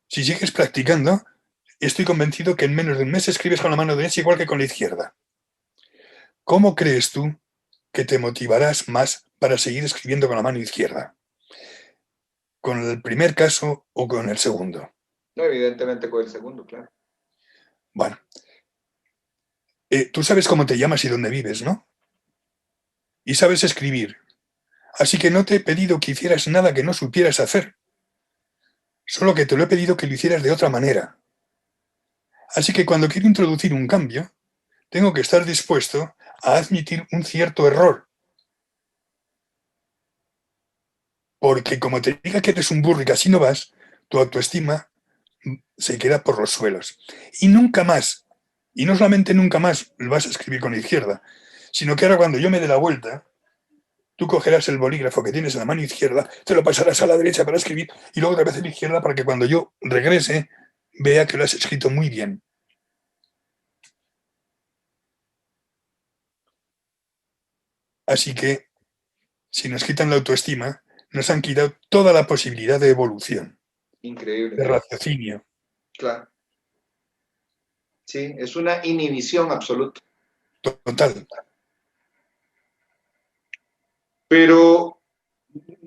Speaker 2: Si sigues practicando, estoy convencido que en menos de un mes escribes con la mano derecha igual que con la izquierda. ¿Cómo crees tú que te motivarás más para seguir escribiendo con la mano izquierda? ¿Con el primer caso o con el segundo?
Speaker 1: No, evidentemente con el segundo, claro.
Speaker 2: Bueno, tú sabes cómo te llamas y dónde vives, ¿no? Y sabes escribir. Así que no te he pedido que hicieras nada que no supieras hacer. Solo que te lo he pedido que lo hicieras de otra manera. Así que cuando quiero introducir un cambio, tengo que estar dispuesto a admitir un cierto error. Porque como te diga que eres un burro y que así no vas, tu autoestima se queda por los suelos. Y nunca más, y no solamente nunca más vas a escribir con la izquierda, sino que ahora cuando yo me dé la vuelta, tú cogerás el bolígrafo que tienes en la mano izquierda, te lo pasarás a la derecha para escribir y luego otra vez a la izquierda para que cuando yo regrese vea que lo has escrito muy bien. Así que, si nos quitan la autoestima, nos han quitado toda la posibilidad de evolución,
Speaker 1: Increíble.
Speaker 2: de raciocinio.
Speaker 1: Claro. Sí, es una inhibición absoluta.
Speaker 2: Total.
Speaker 1: Pero,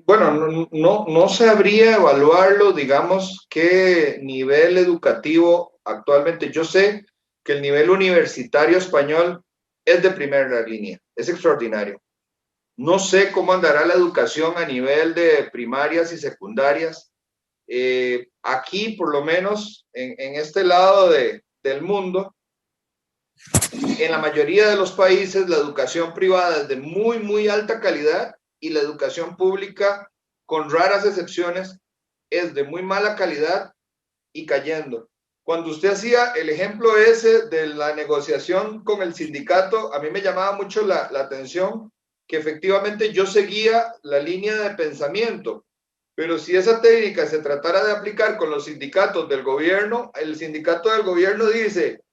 Speaker 1: bueno, no sabría evaluarlo, digamos, qué nivel educativo actualmente. Yo sé que el nivel universitario español es de primera línea, es extraordinario. No sé cómo andará la educación a nivel de primarias y secundarias. Aquí, por lo menos, en este lado del mundo, en la mayoría de los países, la educación privada es de muy, muy alta calidad y la educación pública, con raras excepciones, es de muy mala calidad y cayendo. Cuando usted hacía el ejemplo ese de la negociación con el sindicato, a mí me llamaba mucho la atención que efectivamente yo seguía la línea de pensamiento, pero si esa técnica se tratara de aplicar con los sindicatos del gobierno, el sindicato del gobierno dice,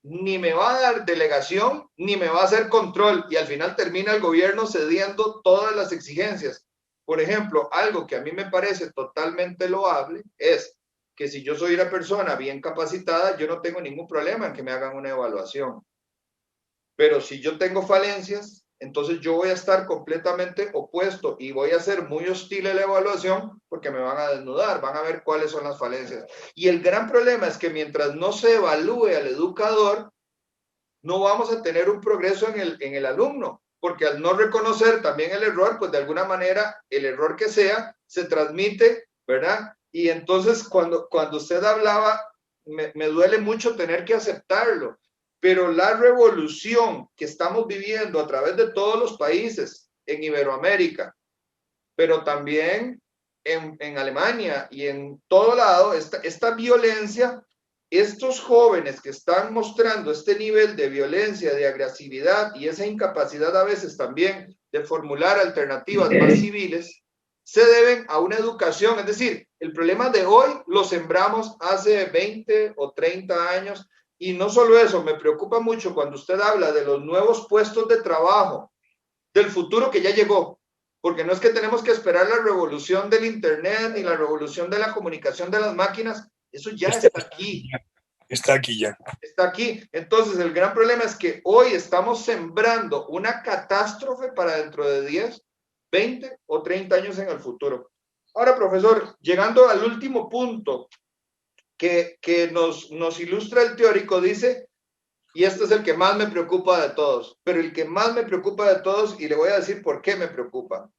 Speaker 1: ni me va a dar delegación, ni me va a hacer control, y al final termina el gobierno cediendo todas las exigencias. Por ejemplo, algo que a mí me parece totalmente loable es que si yo soy una persona bien capacitada, yo no tengo ningún problema en que me hagan una evaluación. Pero si yo tengo falencias, entonces yo voy a estar completamente opuesto y voy a ser muy hostil a la evaluación porque me van a desnudar, van a ver cuáles son las falencias. Y el gran problema es que mientras no se evalúe al educador, no vamos a tener un progreso en el alumno, porque al no reconocer también el error, pues de alguna manera el error que sea se transmite, ¿verdad? Y entonces cuando usted hablaba, me duele mucho tener que aceptarlo, pero la revolución que estamos viviendo a través de todos los países en Iberoamérica, pero también en Alemania y en todo lado, esta violencia, estos jóvenes que están mostrando este nivel de violencia, de agresividad y esa incapacidad a veces también de formular alternativas más civiles, se deben a una educación. Es decir, el problema de hoy lo sembramos hace 20 o 30 años. Y no solo eso, me preocupa mucho cuando usted habla de los nuevos puestos de trabajo, del futuro que ya llegó, porque no es que tenemos que esperar la revolución del Internet ni la revolución de la comunicación de las máquinas, eso ya está aquí.
Speaker 2: Está aquí ya.
Speaker 1: Está aquí. Entonces, el gran problema es que hoy estamos sembrando una catástrofe para dentro de 10, 20 o 30 años en el futuro. Ahora, profesor, llegando al último punto que nos ilustra el teórico, dice, y este es el que más me preocupa de todos, pero el que más me preocupa de todos, y le voy a decir por qué me preocupa.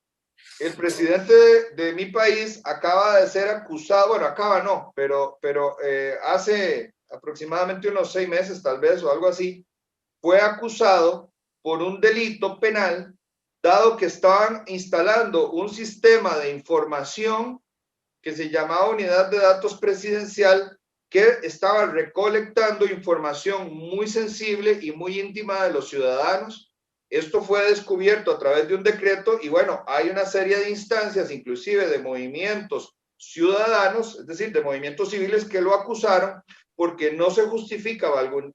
Speaker 1: El presidente de mi país acaba de ser acusado, bueno, acaba no, pero hace aproximadamente unos 6 meses tal vez o algo así, fue acusado por un delito penal, dado que estaban instalando un sistema de información que se llamaba Unidad de Datos Presidencial, que estaba recolectando información muy sensible y muy íntima de los ciudadanos. Esto fue descubierto a través de un decreto y bueno, hay una serie de instancias, inclusive de movimientos ciudadanos, es decir, de movimientos civiles que lo acusaron porque no se justifica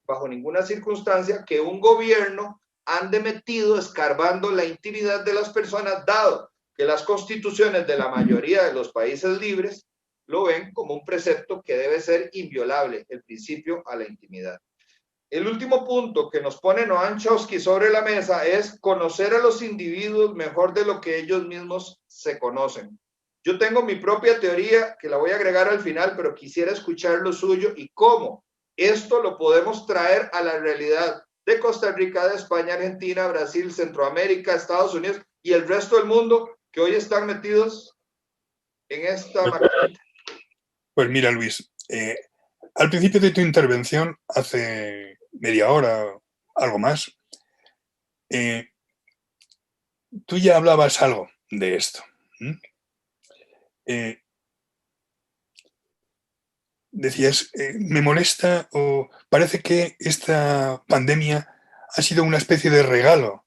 Speaker 1: bajo ninguna circunstancia que un gobierno ande metido escarbando la intimidad de las personas, dado que las constituciones de la mayoría de los países libres lo ven como un precepto que debe ser inviolable, el principio a la intimidad. El último punto que nos pone Noam Chomsky sobre la mesa es conocer a los individuos mejor de lo que ellos mismos se conocen. Yo tengo mi propia teoría que la voy a agregar al final, pero quisiera escuchar lo suyo y cómo esto lo podemos traer a la realidad de Costa Rica, de España, Argentina, Brasil, Centroamérica, Estados Unidos y el resto del mundo que hoy están metidos en esta maquinita.
Speaker 2: Pues mira, Luis, al principio de tu intervención, hace media hora, algo más, tú ya hablabas algo de esto. Decías, me molesta o parece que esta pandemia ha sido una especie de regalo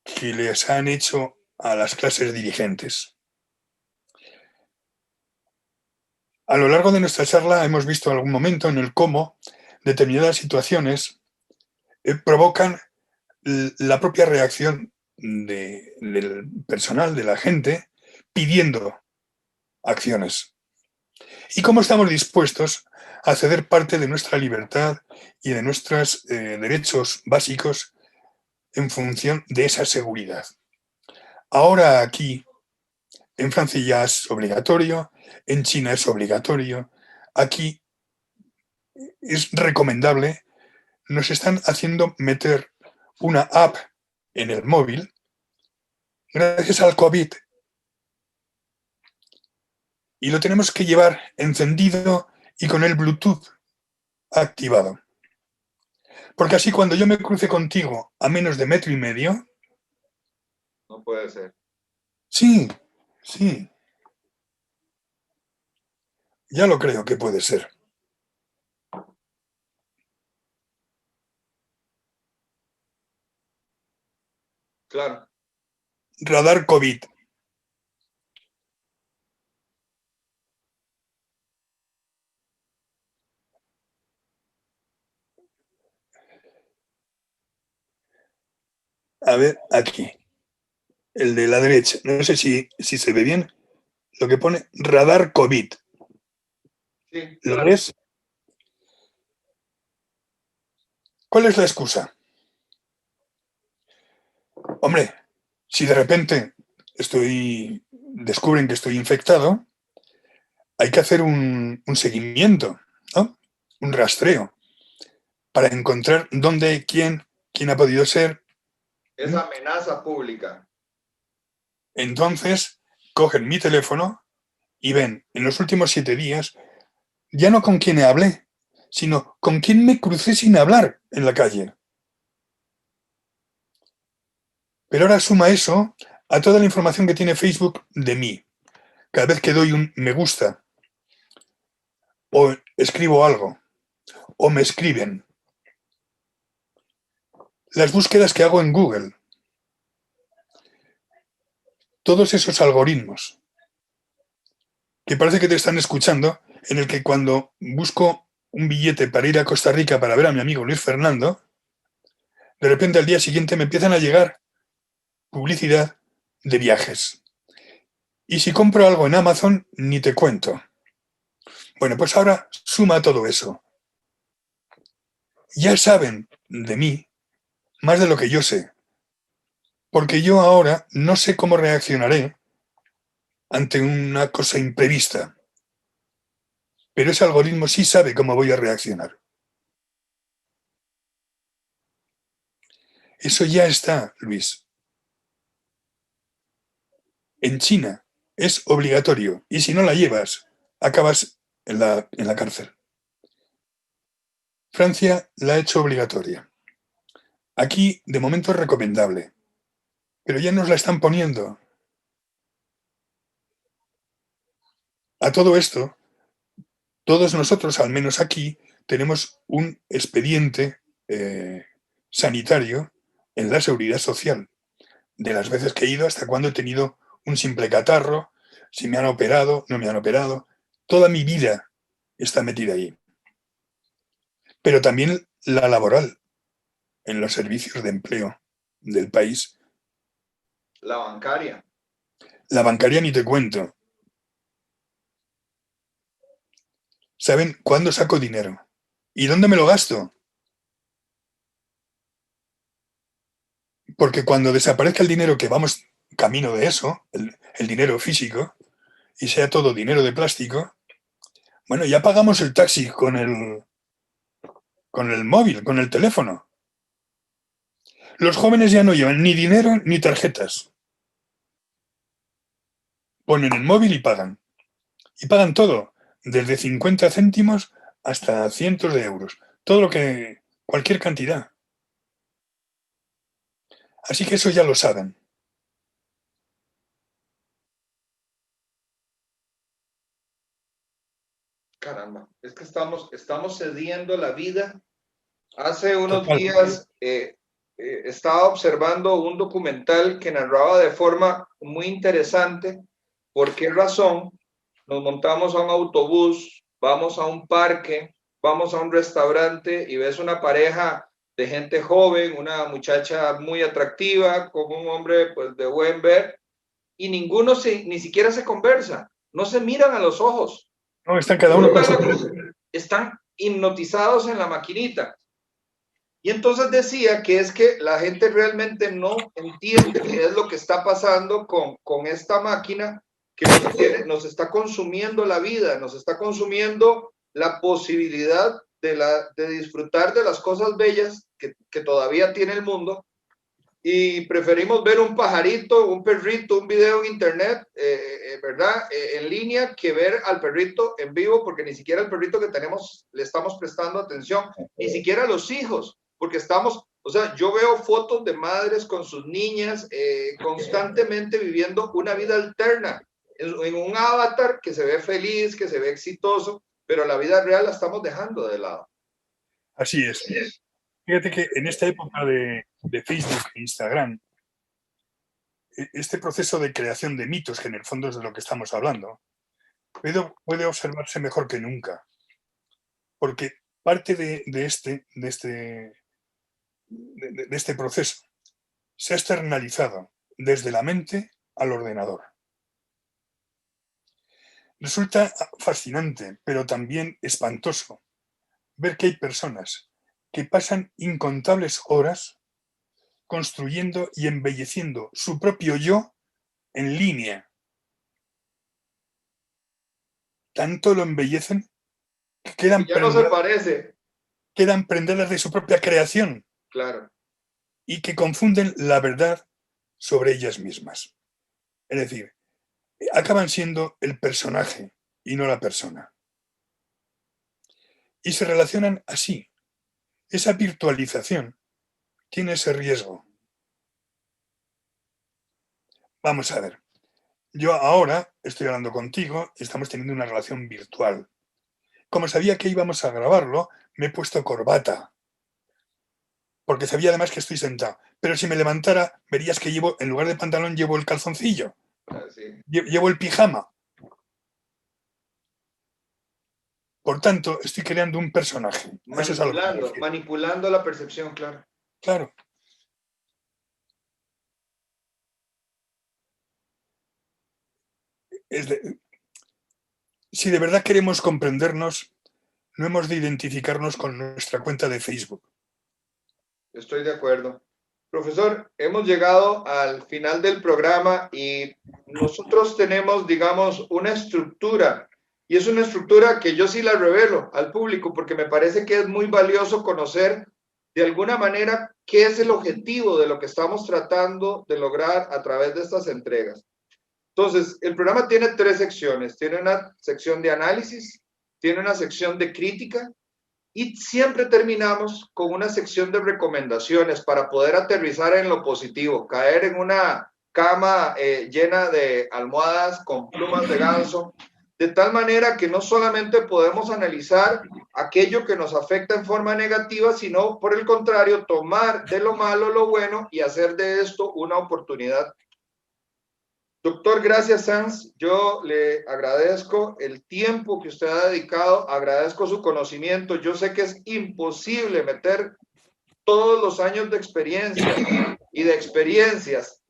Speaker 2: que les han hecho a las clases dirigentes. A lo largo de nuestra charla hemos visto algún momento en el cómo determinadas situaciones provocan la propia reacción del personal, de la gente, pidiendo acciones. ¿Y cómo estamos dispuestos a ceder parte de nuestra libertad y de nuestros derechos básicos en función de esa seguridad? Ahora aquí, en Francia ya es obligatorio, en China es obligatorio, aquí es recomendable, nos están haciendo meter una app en el móvil gracias al COVID y lo tenemos que llevar encendido y con el Bluetooth activado. Porque así cuando yo me cruce contigo a menos de 1,5 metros...
Speaker 1: No puede ser.
Speaker 2: Sí, sí. Ya lo creo que puede ser.
Speaker 1: Claro.
Speaker 2: Radar COVID. A ver, aquí. El de la derecha. No sé si se ve bien. Lo que pone radar COVID.
Speaker 1: Sí,
Speaker 2: ¿Lo
Speaker 1: claro.
Speaker 2: ves? ¿Cuál es la excusa? Hombre, si de repente descubren que estoy infectado, hay que hacer un seguimiento, ¿no? Un rastreo para encontrar dónde, quién ha podido ser.
Speaker 1: Es amenaza pública.
Speaker 2: Entonces, cogen mi teléfono y ven en los últimos 7 días ya no con quién hablé, sino con quién me crucé sin hablar en la calle. Pero ahora suma eso a toda la información que tiene Facebook de mí. Cada vez que doy un me gusta, o escribo algo, o me escriben. Las búsquedas que hago en Google. Todos esos algoritmos que parece que te están escuchando, en el que cuando busco un billete para ir a Costa Rica para ver a mi amigo Luis Fernando, de repente al día siguiente me empiezan a llegar publicidad de viajes. Y si compro algo en Amazon, ni te cuento. Bueno, pues ahora suma todo eso. Ya saben de mí más de lo que yo sé. Porque yo ahora no sé cómo reaccionaré ante una cosa imprevista. Pero ese algoritmo sí sabe cómo voy a reaccionar. Eso ya está, Luis. En China es obligatorio y si no la llevas, acabas en la cárcel. Francia la ha hecho obligatoria. Aquí, de momento, es recomendable. Pero ya nos la están poniendo. A todo esto, todos nosotros, al menos aquí, tenemos un expediente sanitario en la seguridad social. De las veces que he ido hasta cuando he tenido un simple catarro, si me han operado, no me han operado. Toda mi vida está metida ahí. Pero también la laboral, en los servicios de empleo del país.
Speaker 1: La bancaria.
Speaker 2: La bancaria ni te cuento. ¿Saben cuándo saco dinero? ¿Y dónde me lo gasto? Porque cuando desaparezca el dinero, que vamos camino de eso, el dinero físico, y sea todo dinero de plástico, bueno, ya pagamos el taxi con el móvil, con el teléfono. Los jóvenes ya no llevan ni dinero ni tarjetas. Ponen el móvil y pagan. Y pagan todo, desde 50 céntimos hasta cientos de euros. Todo lo que, cualquier cantidad. Así que eso ya lo saben.
Speaker 1: Caramba, es que estamos cediendo la vida. Hace unos
Speaker 2: Total.
Speaker 1: días estaba observando un documental que narraba de forma muy interesante por qué razón nos montamos a un autobús, vamos a un parque, vamos a un restaurante y ves una pareja de gente joven, una muchacha muy atractiva, con un hombre pues de buen ver, y ninguno ni siquiera se conversa, no se miran a los ojos.
Speaker 2: No, están cada uno con su...
Speaker 1: Están hipnotizados en la maquinita. Y entonces decía que es que la gente realmente no entiende qué es lo que está pasando con esta máquina que nos está consumiendo la vida, nos está consumiendo la posibilidad de disfrutar de las cosas bellas que todavía tiene el mundo, y preferimos ver un pajarito, un perrito, un video en internet, ¿verdad? En línea, que ver al perrito en vivo, porque ni siquiera al perrito que tenemos le estamos prestando atención, ni siquiera a los hijos, porque estamos, o sea, yo veo fotos de madres con sus niñas constantemente viviendo una vida alterna, en un avatar que se ve feliz, que se ve exitoso, pero la vida real la estamos dejando de lado.
Speaker 2: Así es. Fíjate que en esta época de Facebook e Instagram, este proceso de creación de mitos, que en el fondo es de lo que estamos hablando, puede observarse mejor que nunca. Porque parte de este proceso se ha externalizado desde la mente al ordenador. Resulta fascinante, pero también espantoso, ver que hay personas que pasan incontables horas construyendo y embelleciendo su propio yo en línea. Tanto lo embellecen que quedan,
Speaker 1: ya no se parece.
Speaker 2: Quedan prendedas de su propia creación.
Speaker 1: Claro.
Speaker 2: Y que confunden la verdad sobre ellas mismas. Es decir, acaban siendo el personaje y no la persona. Y se relacionan así. Esa virtualización tiene ese riesgo. Vamos a ver. Yo ahora estoy hablando contigo y estamos teniendo una relación virtual. Como sabía que íbamos a grabarlo, me he puesto corbata. Porque sabía además que estoy sentado. Pero si me levantara, verías que llevo, en lugar de pantalón, llevo el calzoncillo.
Speaker 1: Sí.
Speaker 2: Llevo el pijama. Por tanto, estoy creando un personaje.
Speaker 1: Manipulando la percepción, claro.
Speaker 2: Claro. Si de verdad queremos comprendernos, no hemos de identificarnos con nuestra cuenta de Facebook.
Speaker 1: Estoy de acuerdo. Profesor, hemos llegado al final del programa y nosotros tenemos, digamos, una estructura, y es una estructura que yo sí la revelo al público porque me parece que es muy valioso conocer de alguna manera qué es el objetivo de lo que estamos tratando de lograr a través de estas entregas. Entonces, el programa tiene 3 secciones. Tiene una sección de análisis, tiene una sección de crítica, y siempre terminamos con una sección de recomendaciones para poder aterrizar en lo positivo, caer en una cama llena de almohadas con plumas de ganso, de tal manera que no solamente podemos analizar aquello que nos afecta en forma negativa, sino por el contrario, tomar de lo malo lo bueno y hacer de esto una oportunidad. Doctor, gracias Sanz, yo le agradezco el tiempo que usted ha dedicado, agradezco su conocimiento. Yo sé que es imposible meter todos los años de experiencia y de experiencias,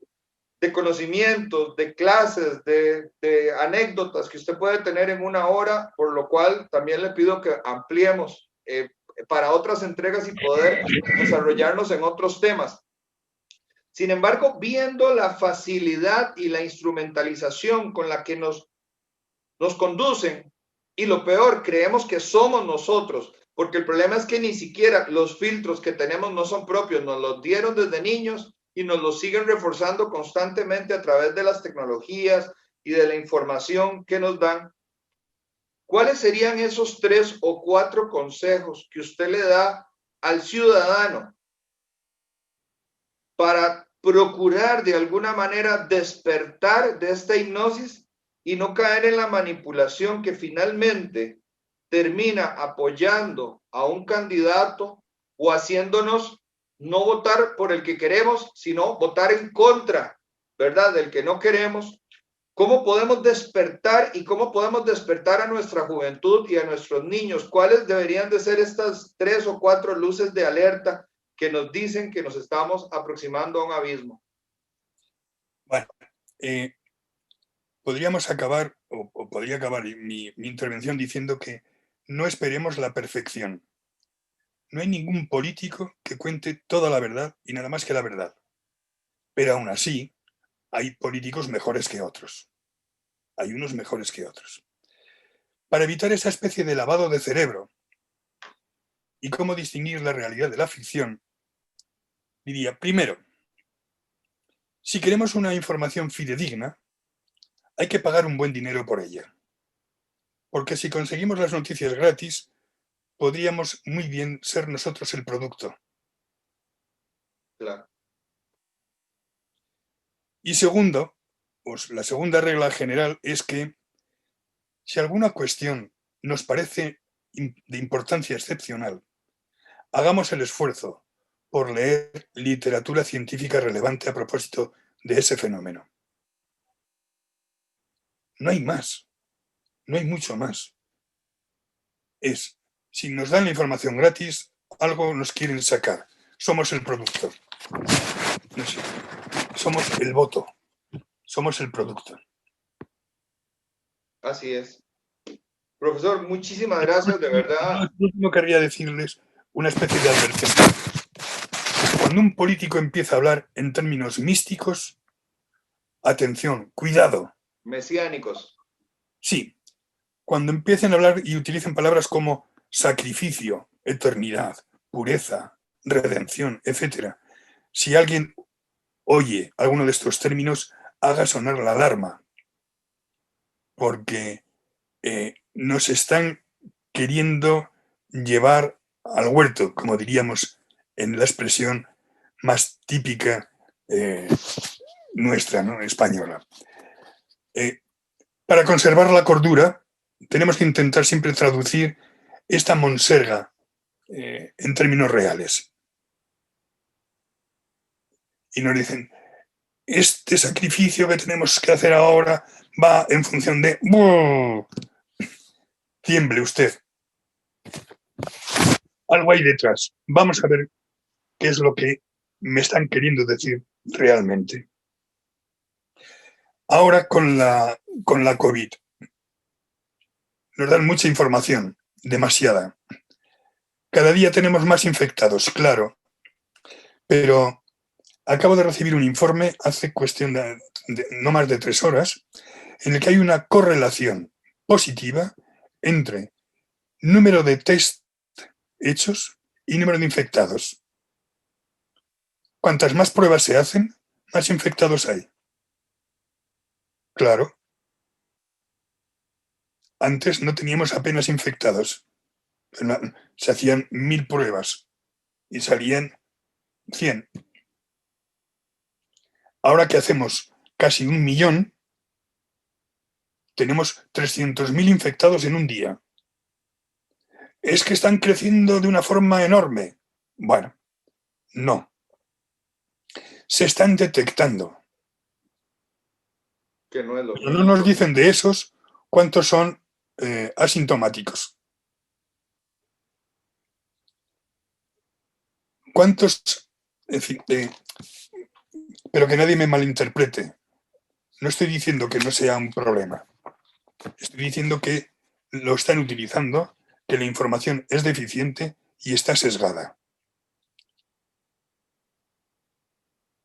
Speaker 1: de conocimientos, de clases, de anécdotas que usted puede tener en una hora, por lo cual también le pido que ampliemos para otras entregas y poder desarrollarnos en otros temas. Sin embargo, viendo la facilidad y la instrumentalización con la que nos conducen, y lo peor, creemos que somos nosotros, porque el problema es que ni siquiera los filtros que tenemos no son propios, nos los dieron desde niños y nos los siguen reforzando constantemente a través de las tecnologías y de la información que nos dan. ¿Cuáles serían esos 3 o 4 consejos que usted le da al ciudadano para procurar de alguna manera despertar de esta hipnosis y no caer en la manipulación que finalmente termina apoyando a un candidato o haciéndonos no votar por el que queremos, sino votar en contra, ¿verdad?, del que no queremos? ¿Cómo podemos despertar y cómo podemos despertar a nuestra juventud y a nuestros niños? ¿Cuáles deberían de ser estas 3 o 4 luces de alerta que nos dicen que nos estamos aproximando a un abismo.
Speaker 2: Bueno, podríamos acabar, o podría acabar mi intervención diciendo que no esperemos la perfección. No hay ningún político que cuente toda la verdad y nada más que la verdad. Pero aún así, hay políticos mejores que otros. Hay unos mejores que otros. Para evitar esa especie de lavado de cerebro y cómo distinguir la realidad de la ficción, diría, primero, si queremos una información fidedigna, hay que pagar un buen dinero por ella. Porque si conseguimos las noticias gratis, podríamos muy bien ser nosotros el producto.
Speaker 1: Claro.
Speaker 2: Y segundo, pues la segunda regla general es que si alguna cuestión nos parece de importancia excepcional, hagamos el esfuerzo por leer literatura científica relevante a propósito de ese fenómeno. No hay más, no hay mucho más. Si nos dan la información gratis, algo nos quieren sacar. Somos el producto. No sé, somos el voto. Somos el producto.
Speaker 1: Así es. Profesor, muchísimas gracias, de verdad.
Speaker 2: Por último, querría decirles una especie de advertencia. Cuando un político empieza a hablar en términos místicos, atención, cuidado.
Speaker 1: Mesiánicos.
Speaker 2: Sí, cuando empiecen a hablar y utilicen palabras como sacrificio, eternidad, pureza, redención, etc. Si alguien oye alguno de estos términos, haga sonar la alarma, porque nos están queriendo llevar al huerto, como diríamos en la expresión más típica nuestra, ¿no? Española. Para conservar la cordura, tenemos que intentar siempre traducir esta monserga en términos reales. Y nos dicen, este sacrificio que tenemos que hacer ahora va en función de... ¡Buh! Tiemble usted. Algo hay detrás. Vamos a ver qué es lo que me están queriendo decir realmente. Ahora con la COVID. Nos dan mucha información, demasiada. Cada día tenemos más infectados, claro, pero acabo de recibir un informe hace cuestión de no más de 3 horas en el que hay una correlación positiva entre número de test hechos y número de infectados. Cuantas más pruebas se hacen, más infectados hay. Claro. Antes no teníamos apenas infectados. Se hacían 1000 pruebas y salían 100. Ahora que hacemos casi 1 millón, tenemos 300.000 infectados en un día. ¿Es que están creciendo de una forma enorme? Bueno, no. Se están detectando.
Speaker 1: Que no es lo
Speaker 2: Pero no nos dicen de esos cuántos son asintomáticos. ¿Cuántos? En fin, pero que nadie me malinterprete. No estoy diciendo que no sea un problema. Estoy diciendo que lo están utilizando, que la información es deficiente y está sesgada.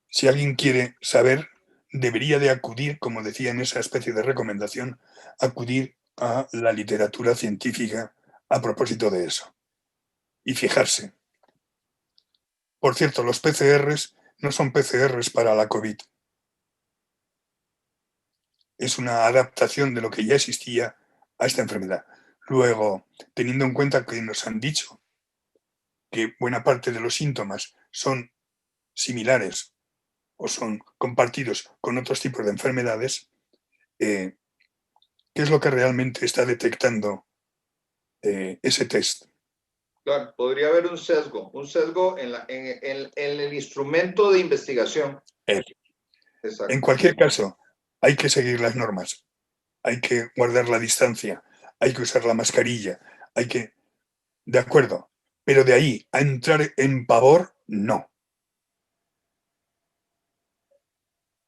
Speaker 2: Si alguien quiere saber, debería de acudir, como decía en esa especie de recomendación, acudir a la literatura científica a propósito de eso. Y fijarse. Por cierto, los PCRs no son PCRs para la COVID. Es una adaptación de lo que ya existía a esta enfermedad. Luego, teniendo en cuenta que nos han dicho que buena parte de los síntomas son similares o son compartidos con otros tipos de enfermedades, ¿qué es lo que realmente está detectando ese test?
Speaker 1: Claro, podría haber un sesgo en el instrumento de investigación.
Speaker 2: En cualquier caso, hay que seguir las normas, hay que guardar la distancia, hay que usar la mascarilla, hay que... De acuerdo, pero de ahí a entrar en pavor, no.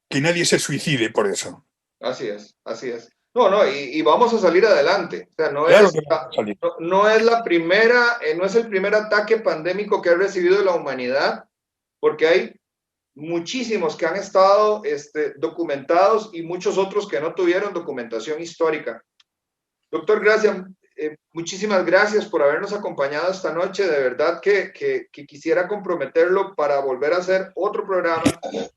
Speaker 2: Que nadie se suicide por eso.
Speaker 1: Así es, así es. No, no, y vamos a salir adelante. O sea,
Speaker 2: Claro que vamos a salir.
Speaker 1: no es la primera, no es el primer ataque pandémico que ha recibido la humanidad, porque hay muchísimos que han estado documentados y muchos otros que no tuvieron documentación histórica. Doctor Gracia, muchísimas gracias por habernos acompañado esta noche. De verdad que quisiera comprometerlo para volver a hacer otro programa,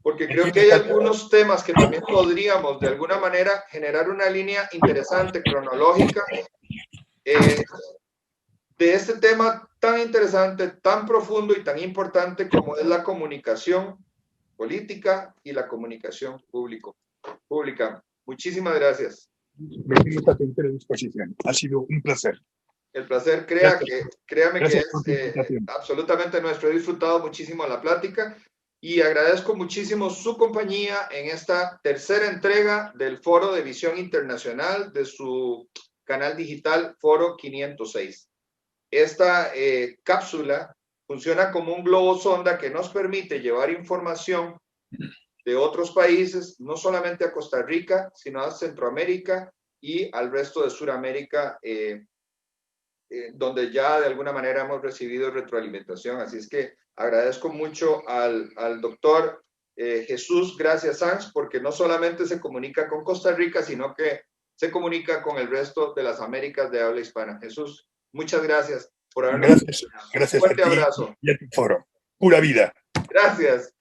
Speaker 1: porque creo que hay algunos temas que también podríamos de alguna manera generar una línea interesante, cronológica, de este tema tan interesante, tan profundo y tan importante como es la comunicación política y la comunicación pública. Muchísimas gracias.
Speaker 2: Me tengo a tu entera disposición. Ha sido un placer.
Speaker 1: El placer, créame que es absolutamente nuestro. He disfrutado muchísimo la plática y agradezco muchísimo su compañía en esta tercera entrega del Foro de Visión Internacional de su canal digital Foro 506. Esta cápsula funciona como un globo sonda que nos permite llevar información de otros países, no solamente a Costa Rica, sino a Centroamérica y al resto de Sudamérica, donde ya de alguna manera hemos recibido retroalimentación. Así es que agradezco mucho al doctor Jesús Gracia Sanz, porque no solamente se comunica con Costa Rica, sino que se comunica con el resto de las Américas de habla hispana. Jesús, muchas gracias por habernos.
Speaker 2: Gracias
Speaker 1: Fuerte
Speaker 2: a ti
Speaker 1: abrazo.
Speaker 2: Y a tu foro. Pura vida.
Speaker 1: Gracias.